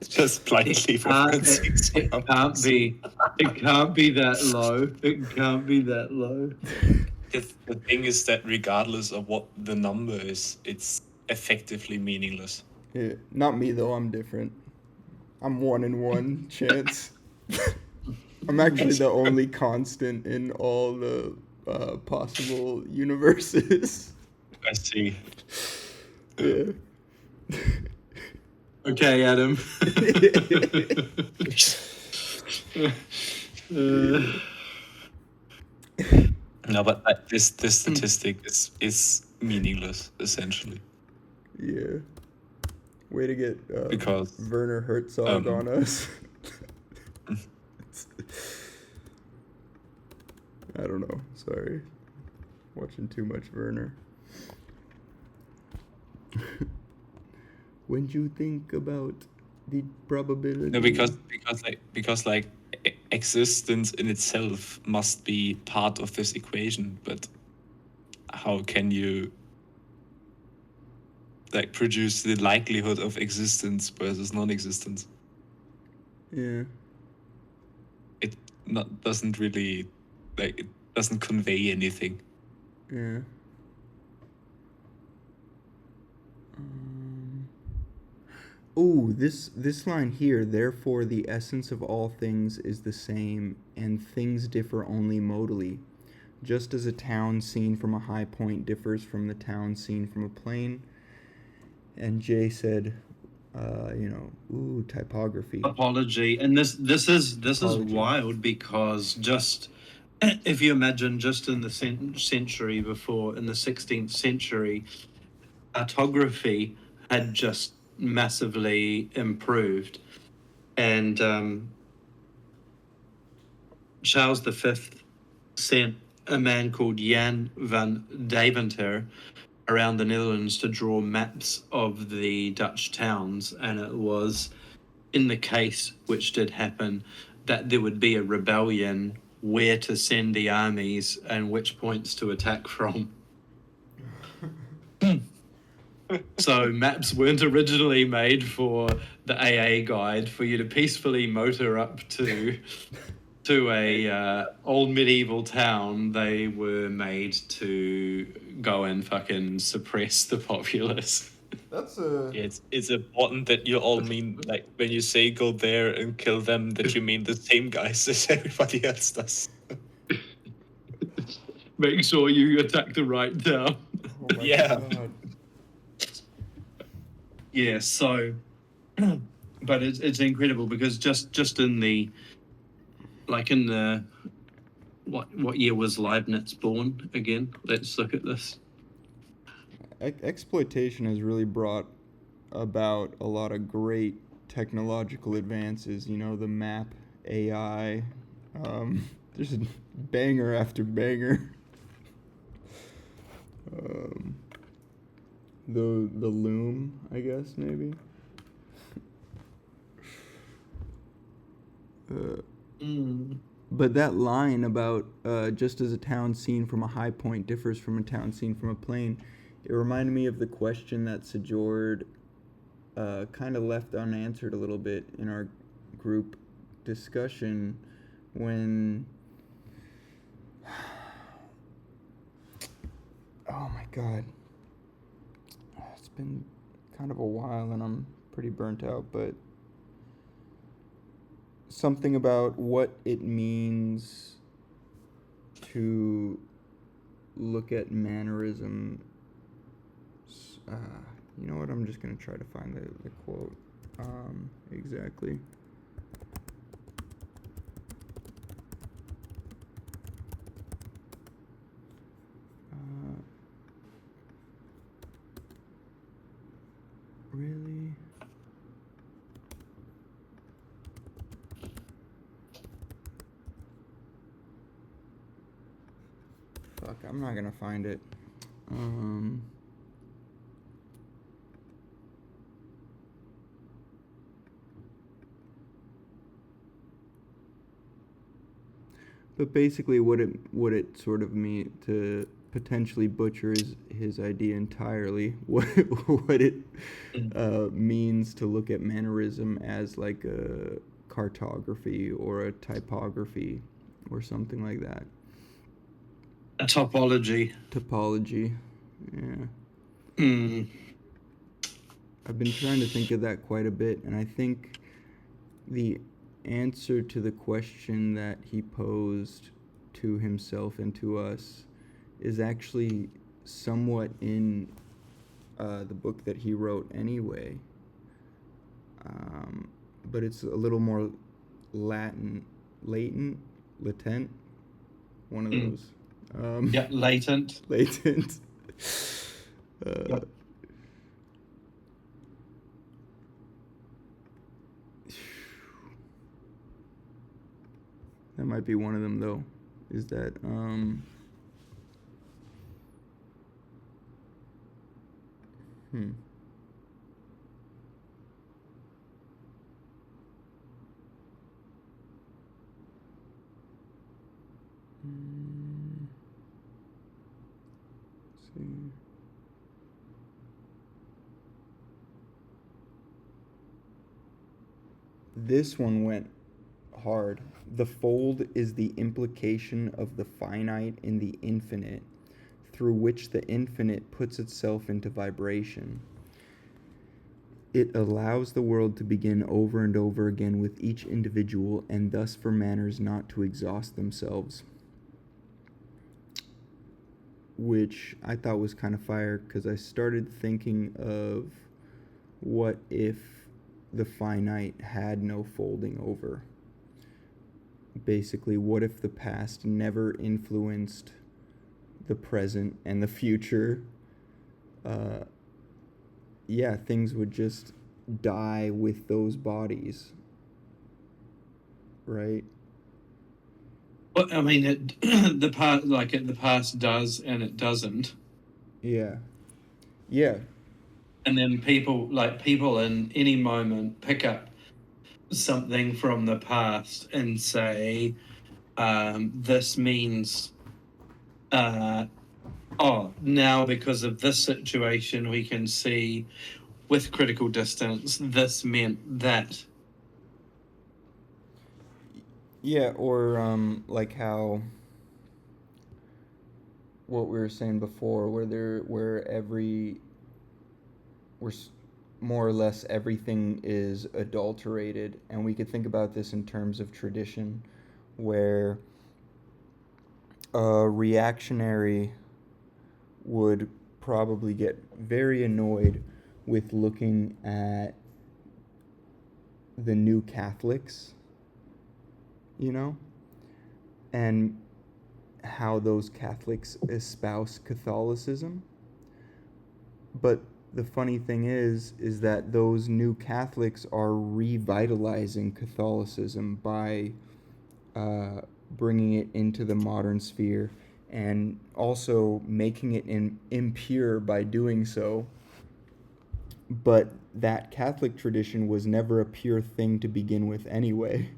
C: Just blindly
B: It can't be. It can't be that low. It can't be that low.
C: The thing is that regardless of what the number is, it's effectively meaningless.
A: Yeah, not me though. I'm different. I'm 1 in 1 chance. I'm actually the only constant in all the possible universes.
C: I see.
A: Yeah.
B: Okay, Adam.
C: No, but this statistic is meaningless essentially.
A: Yeah. Way to get
C: Because
A: Werner Herzog on us. I don't know. Sorry. Watching too much Werner. When you think about the probability.
C: no, because existence in itself must be part of this equation, but how can you like produce the likelihood of existence versus non-existence?
A: Yeah.
C: It doesn't really it doesn't convey anything.
A: Yeah. Oh, this line here, therefore the essence of all things is the same, and things differ only modally. Just as a town seen from a high point differs from the town seen from a plain. And Jay said, typography.
B: Apology. And this is
A: Apology.
B: wild, because just if you imagine just in the century before, in the 16th century, cartography had just massively improved, and Charles V sent a man called Jan van Deventer around the Netherlands to draw maps of the Dutch towns, and it was in the case, which did happen, that there would be a rebellion, where to send the armies and which points to attack from. So maps weren't originally made for the AA guide for you to peacefully motor up to a old medieval town. They were made to go and fucking suppress the populace.
A: That's a...
C: Yeah, it's important that you all mean, like, when you say go there and kill them, that you mean the same guys as everybody else does.
B: Make sure you attack the right town.
A: Oh my
C: Yeah.
A: God.
B: Yeah, so, but it's incredible, because just in the, like in the, what year was Leibniz born again? Let's look at this.
A: exploitation has really brought about a lot of great technological advances. You know, the map AI. There's banger after banger. Um, the loom, I guess maybe. But that line about just as a town seen from a high point differs from a town seen from a plain, it reminded me of the question that Sejord kind of left unanswered a little bit in our group discussion when. Oh my god. It's been kind of a while and I'm pretty burnt out, but something about what it means to look at mannerism. You know what? I'm just going to try to find the quote exactly. Really? Fuck, I'm not gonna find it. But basically, what it sort of mean to potentially butcher his idea entirely. What it means to look at mannerism as like a cartography or a typography or something like that.
B: A topology.
A: Topology, yeah. I've been trying to think of that quite a bit, and I think the answer to the question that he posed to himself and to us is actually somewhat in the book that he wrote anyway. But it's a little more latent, one of those.
B: Yeah, latent.
A: Latent.
B: Yep.
A: That might be one of them, though. Is that let's see. This one went hard. The fold is the implication of the finite in the infinite, through which the infinite puts itself into vibration. It allows the world to begin over and over again with each individual, and thus for manners not to exhaust themselves. Which I thought was kind of fire, because I started thinking of what if the finite had no folding over. Basically, what if the past never influenced the present and the future? Things would just die with those bodies, right?
B: Well, I mean, the past does and it doesn't.
A: Yeah.
B: And then people in any moment pick up something from the past and say, this means, now because of this situation, we can see with critical distance, this meant that.
A: Yeah, or like how what we were saying before, where more or less everything is adulterated, and we could think about this in terms of tradition, where a reactionary would probably get very annoyed with looking at the new Catholics, you know, and how those Catholics espouse Catholicism. But the funny thing is that those new Catholics are revitalizing Catholicism by uh, bringing it into the modern sphere and also making it impure by doing so. But that Catholic tradition was never a pure thing to begin with anyway.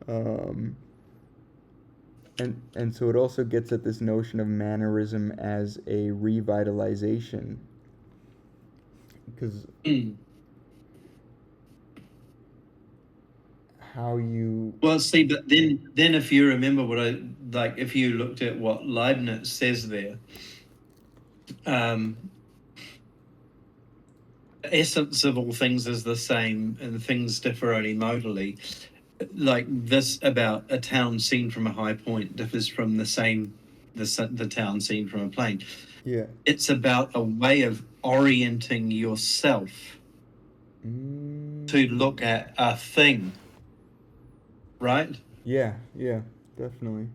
A: Um, and so it also gets at this notion of Mannerism as a revitalization. Because
B: Mm.
A: how you.
B: Well, see, but then if you remember what if you looked at what Leibniz says there, um, the essence of all things is the same, and things differ only modally. Like this about a town seen from a high point differs from the town seen from a plane.
A: Yeah.
B: It's about a way of orienting yourself to look at a thing, right?
A: Yeah, definitely.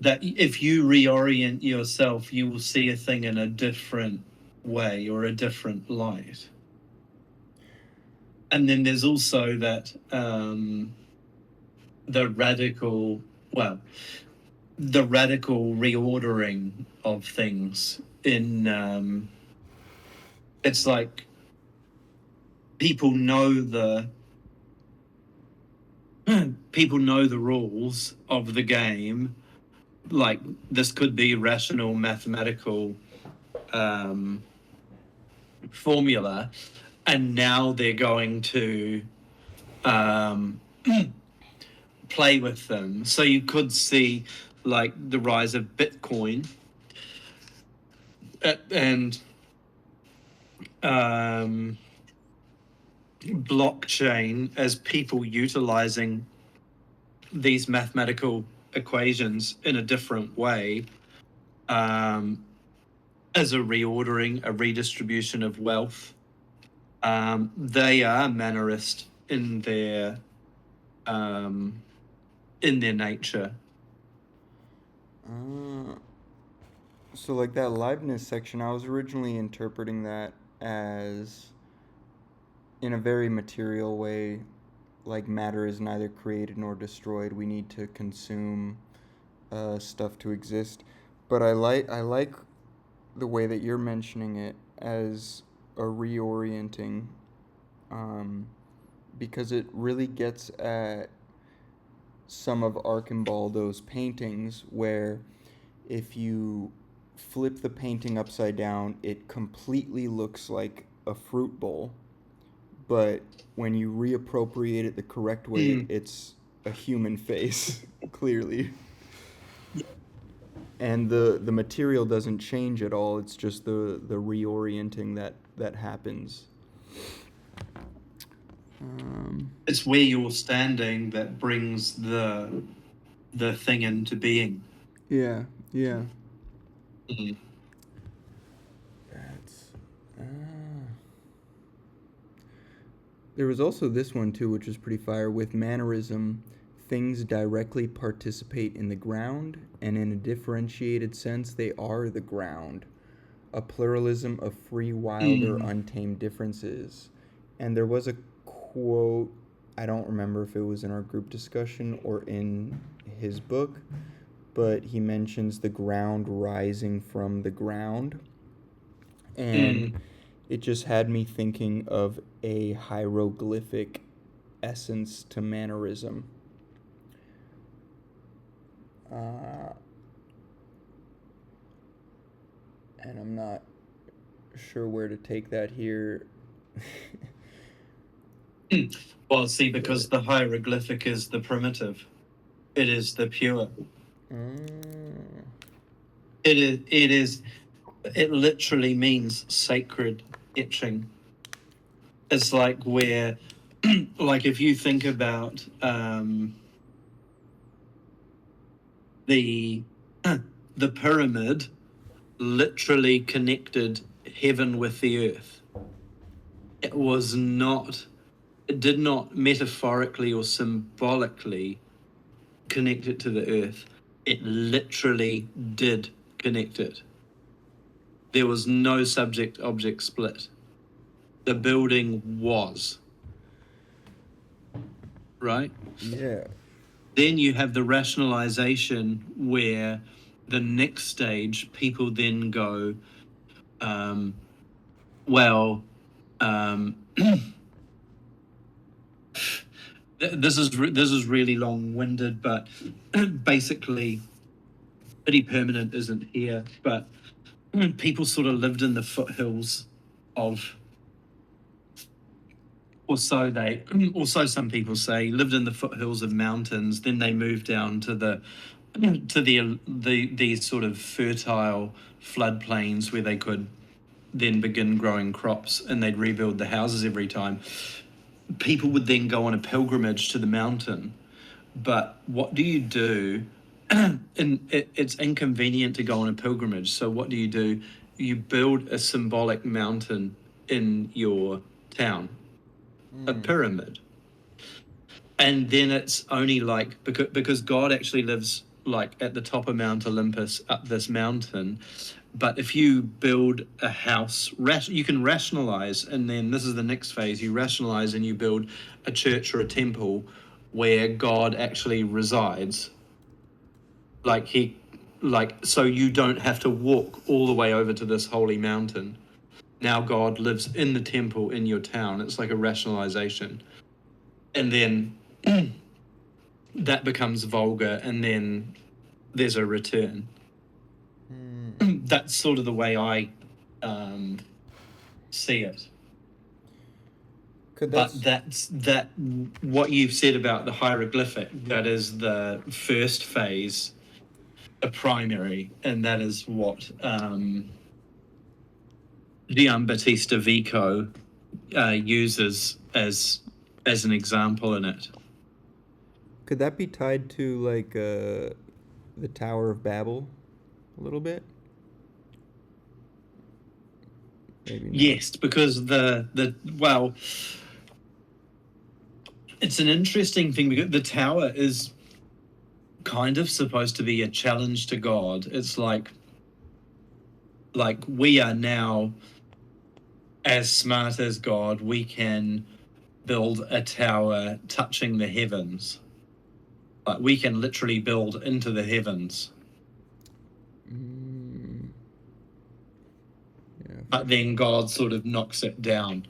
B: That if you reorient yourself, you will see a thing in a different way or a different light. And then there's also that the radical reordering of things in it's like people know the rules of the game. Like this could be rational mathematical formula, and now they're going to play with them. So you could see like the rise of Bitcoin and blockchain as people utilizing these mathematical equations in a different way, as a reordering, a redistribution of wealth. They are mannerist in their nature.
A: So like that Leibniz section, I was originally interpreting that as in a very material way, like matter is neither created nor destroyed. We need to consume stuff to exist. But I like the way that you're mentioning it as a reorienting, because it really gets at some of Archimbaldo's paintings where if you flip the painting upside down, it completely looks like a fruit bowl. But when you reappropriate it the correct way, it's a human face, clearly. And the material doesn't change at all. It's just the reorienting that happens.
B: It's where you're standing that brings the thing into being.
A: Yeah.
B: Mm.
A: That's. There was also this one too, which was pretty fire. With Mannerism, things directly participate in the ground, and in a differentiated sense, they are the ground. A pluralism of free, wild, or untamed differences. And there was a quote, I don't remember if it was in our group discussion or in his book, but he mentions the ground rising from the ground. And it just had me thinking of a hieroglyphic essence to Mannerism. And I'm not sure where to take that here.
B: Well, see, because the hieroglyphic is the primitive, it is the pure. It literally means sacred etching. It's like where, like if you think about the pyramid literally connected heaven with the earth. It did not metaphorically or symbolically connect it to the earth. It literally did connect it. there was no subject-object split. The building was. Right?
A: Yeah.
B: Then you have the rationalization where the next stage, people then go, well, this is really long-winded, but basically, City Permanent isn't here, but people sort of lived in the foothills of, or so some people say, lived in the foothills of mountains. Then they moved down to these sort of fertile floodplains where they could then begin growing crops, and they'd rebuild the houses every time. People would then go on a pilgrimage to the mountain. But what do you do? It's inconvenient to go on a pilgrimage. So what do? You build a symbolic mountain in your town, a pyramid. And then it's only like, because God actually lives like at the top of Mount Olympus, up this mountain. But if you build a house, you can rationalize, and then this is the next phase. You rationalize and you build a church or a temple where God actually resides. So you don't have to walk all the way over to this holy mountain. Now God lives in the temple in your town. It's like a rationalization. And then that becomes vulgar, and then there's a return. That's sort of the way I see it. But that's what you've said about the hieroglyphic. That is the first phase, a primary, and that is what Giambattista Vico uses as an example in it.
A: Could that be tied to like the Tower of Babel a little bit? Maybe not.
B: Yes, because well, it's an interesting thing because the tower is kind of supposed to be a challenge to God. It's like we are now as smart as God. We can build a tower touching the heavens. Like we can literally build into the heavens.
A: Yeah.
B: But then God sort of knocks it down.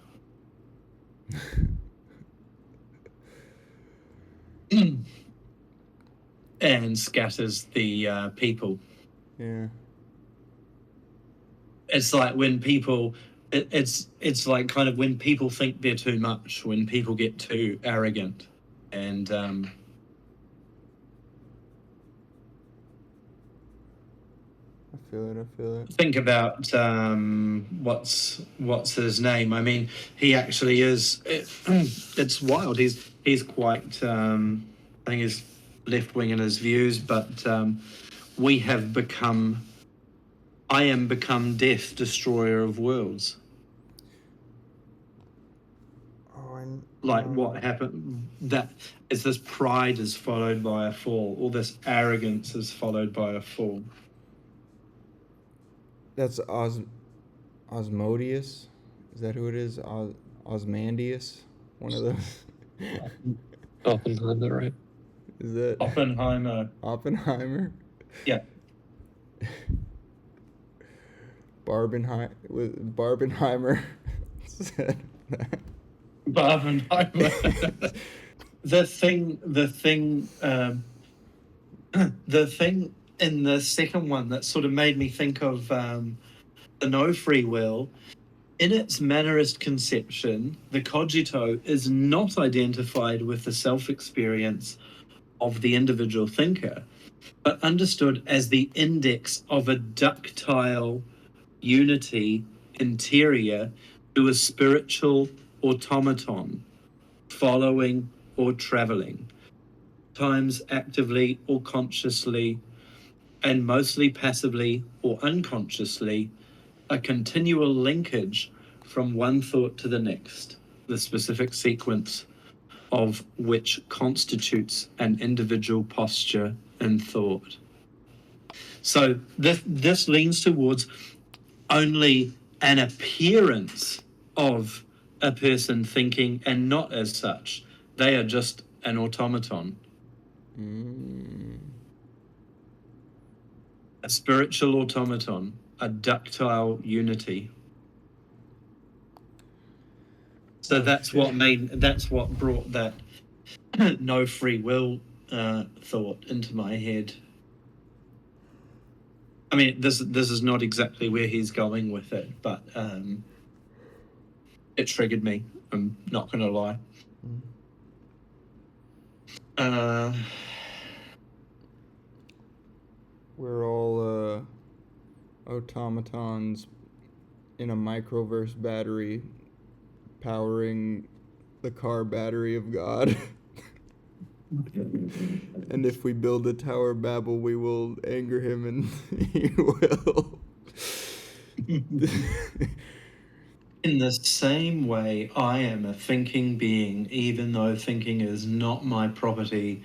B: And scatters the people.
A: Yeah.
B: It's like when people, it's like kind of when people think they're too much, when people get too arrogant, and
A: I feel it.
B: think about what's his name. I mean, he actually is. It's wild. He's quite. I think he's left wing in his views, but we have become. I am become death, destroyer of worlds. Like what happened? That is, this pride is followed by a fall, or this arrogance is followed by a fall.
A: That's Osmodeus. Is that who it is? Osmandius? One of those.
C: Oppenheimer, right?
A: Is that
B: Oppenheimer?
A: Oppenheimer?
B: Yeah.
A: Barbenheimer said that.
B: Barbenheimer. The thing in the second one that sort of made me think of the No Free Will, in its Mannerist conception, the cogito is not identified with the self-experience of the individual thinker, but understood as the index of a ductile unity interior to a spiritual automaton, following or traveling, times actively or consciously, and mostly passively or unconsciously, a continual linkage from one thought to the next, the specific sequence of which constitutes an individual posture and thought. So this leans towards, only an appearance of a person thinking and not as such. They are just an automaton. A spiritual automaton, a ductile unity. So that's what brought that no free will thought into my head. I mean, this is not exactly where he's going with it, but it triggered me. I'm not going to lie.
A: We're all automatons in a microverse battery powering the car battery of God. And if we build a Tower of Babel, we will anger him and he will.
B: In the same way, I am a thinking being, even though thinking is not my property,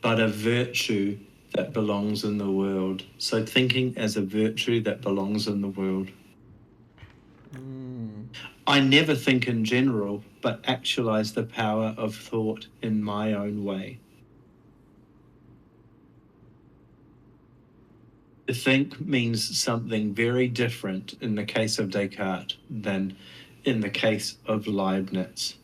B: but a virtue that belongs in the world. So thinking as a virtue that belongs in the world. I never think in general, but actualize the power of thought in my own way. To think means something very different in the case of Descartes than in the case of Leibniz.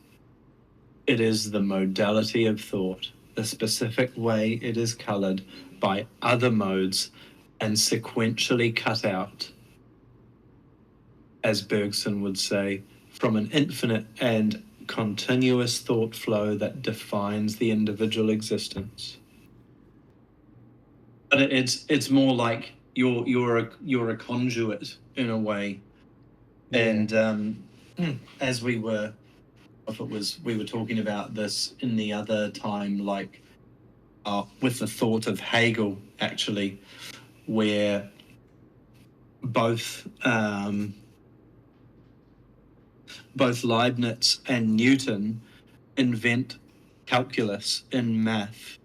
B: It is the modality of thought, the specific way it is colored by other modes and sequentially cut out, as Bergson would say, from an infinite and continuous thought flow that defines the individual existence. But it's more like you're a conduit in a way, and as we were talking about this in the other time, like with the thought of Hegel, actually, where both Leibniz and Newton invent calculus in math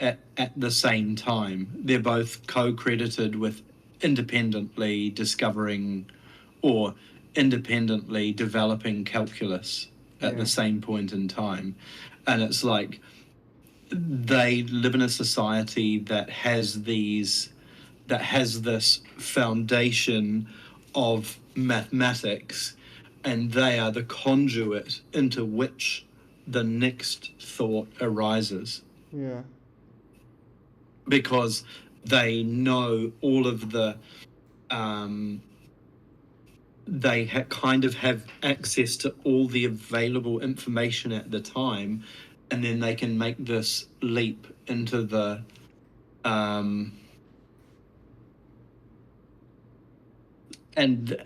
B: at the same time. They're both co-credited with independently discovering or independently developing calculus at the same point in time. And it's like they live in a society that has this foundation of mathematics, and they are the conduit into which the next thought arises.
A: Yeah.
B: Because they know all of the they kind of have access to all the available information at the time, and then they can make this leap into the and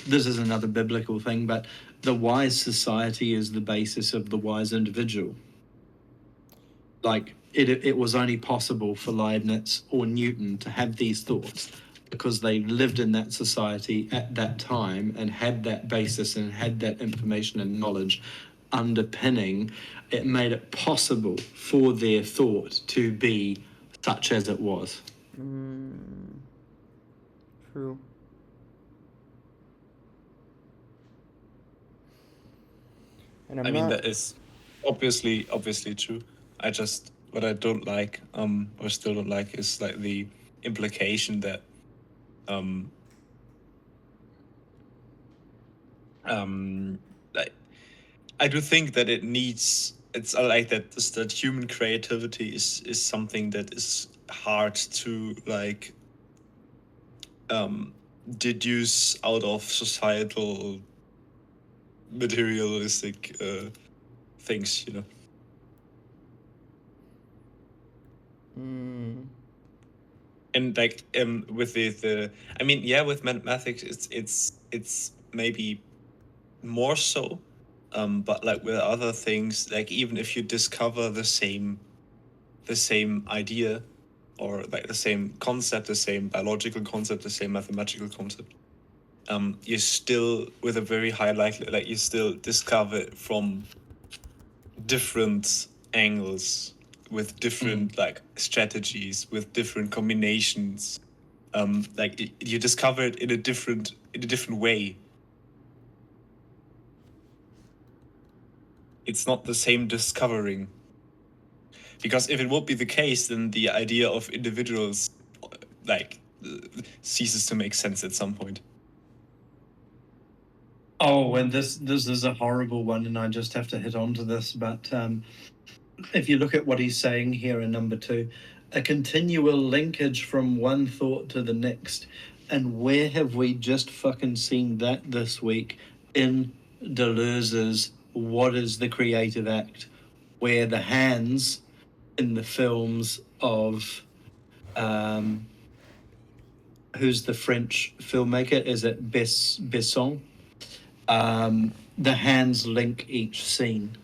B: this is another biblical thing, but the wise society is the basis of the wise individual. Like it was only possible for Leibniz or Newton to have these thoughts because they lived in that society at that time and had that basis and had that information and knowledge underpinning. It made it possible for their thought to be such as it was.
A: True. And
C: I mean, that is obviously true. What I don't like, or still don't like, is like the implication that, like, I do think that it's like that human creativity is something that is hard to like, deduce out of societal materialistic things, you know. And like with the I mean, yeah, with mathematics it's maybe more so, but like with other things, like even if you discover the same idea, or like the same concept, the same biological concept, the same mathematical concept, you still, with a very high likelihood, like you still discover it from different angles, with different like strategies, with different combinations, Like you discover it in a different way. It's not the same discovering. Because if it would be the case, then the idea of individuals like ceases to make sense at some point.
B: Oh, and this is a horrible one, and I just have to hit onto this. But if you look at what he's saying here in number 2, a continual linkage from one thought to the next. And where have we just fucking seen that this week? In Deleuze's What is the Creative Act? Where the hands in the films of who's the French filmmaker? Is it Besson? The hands link each scene.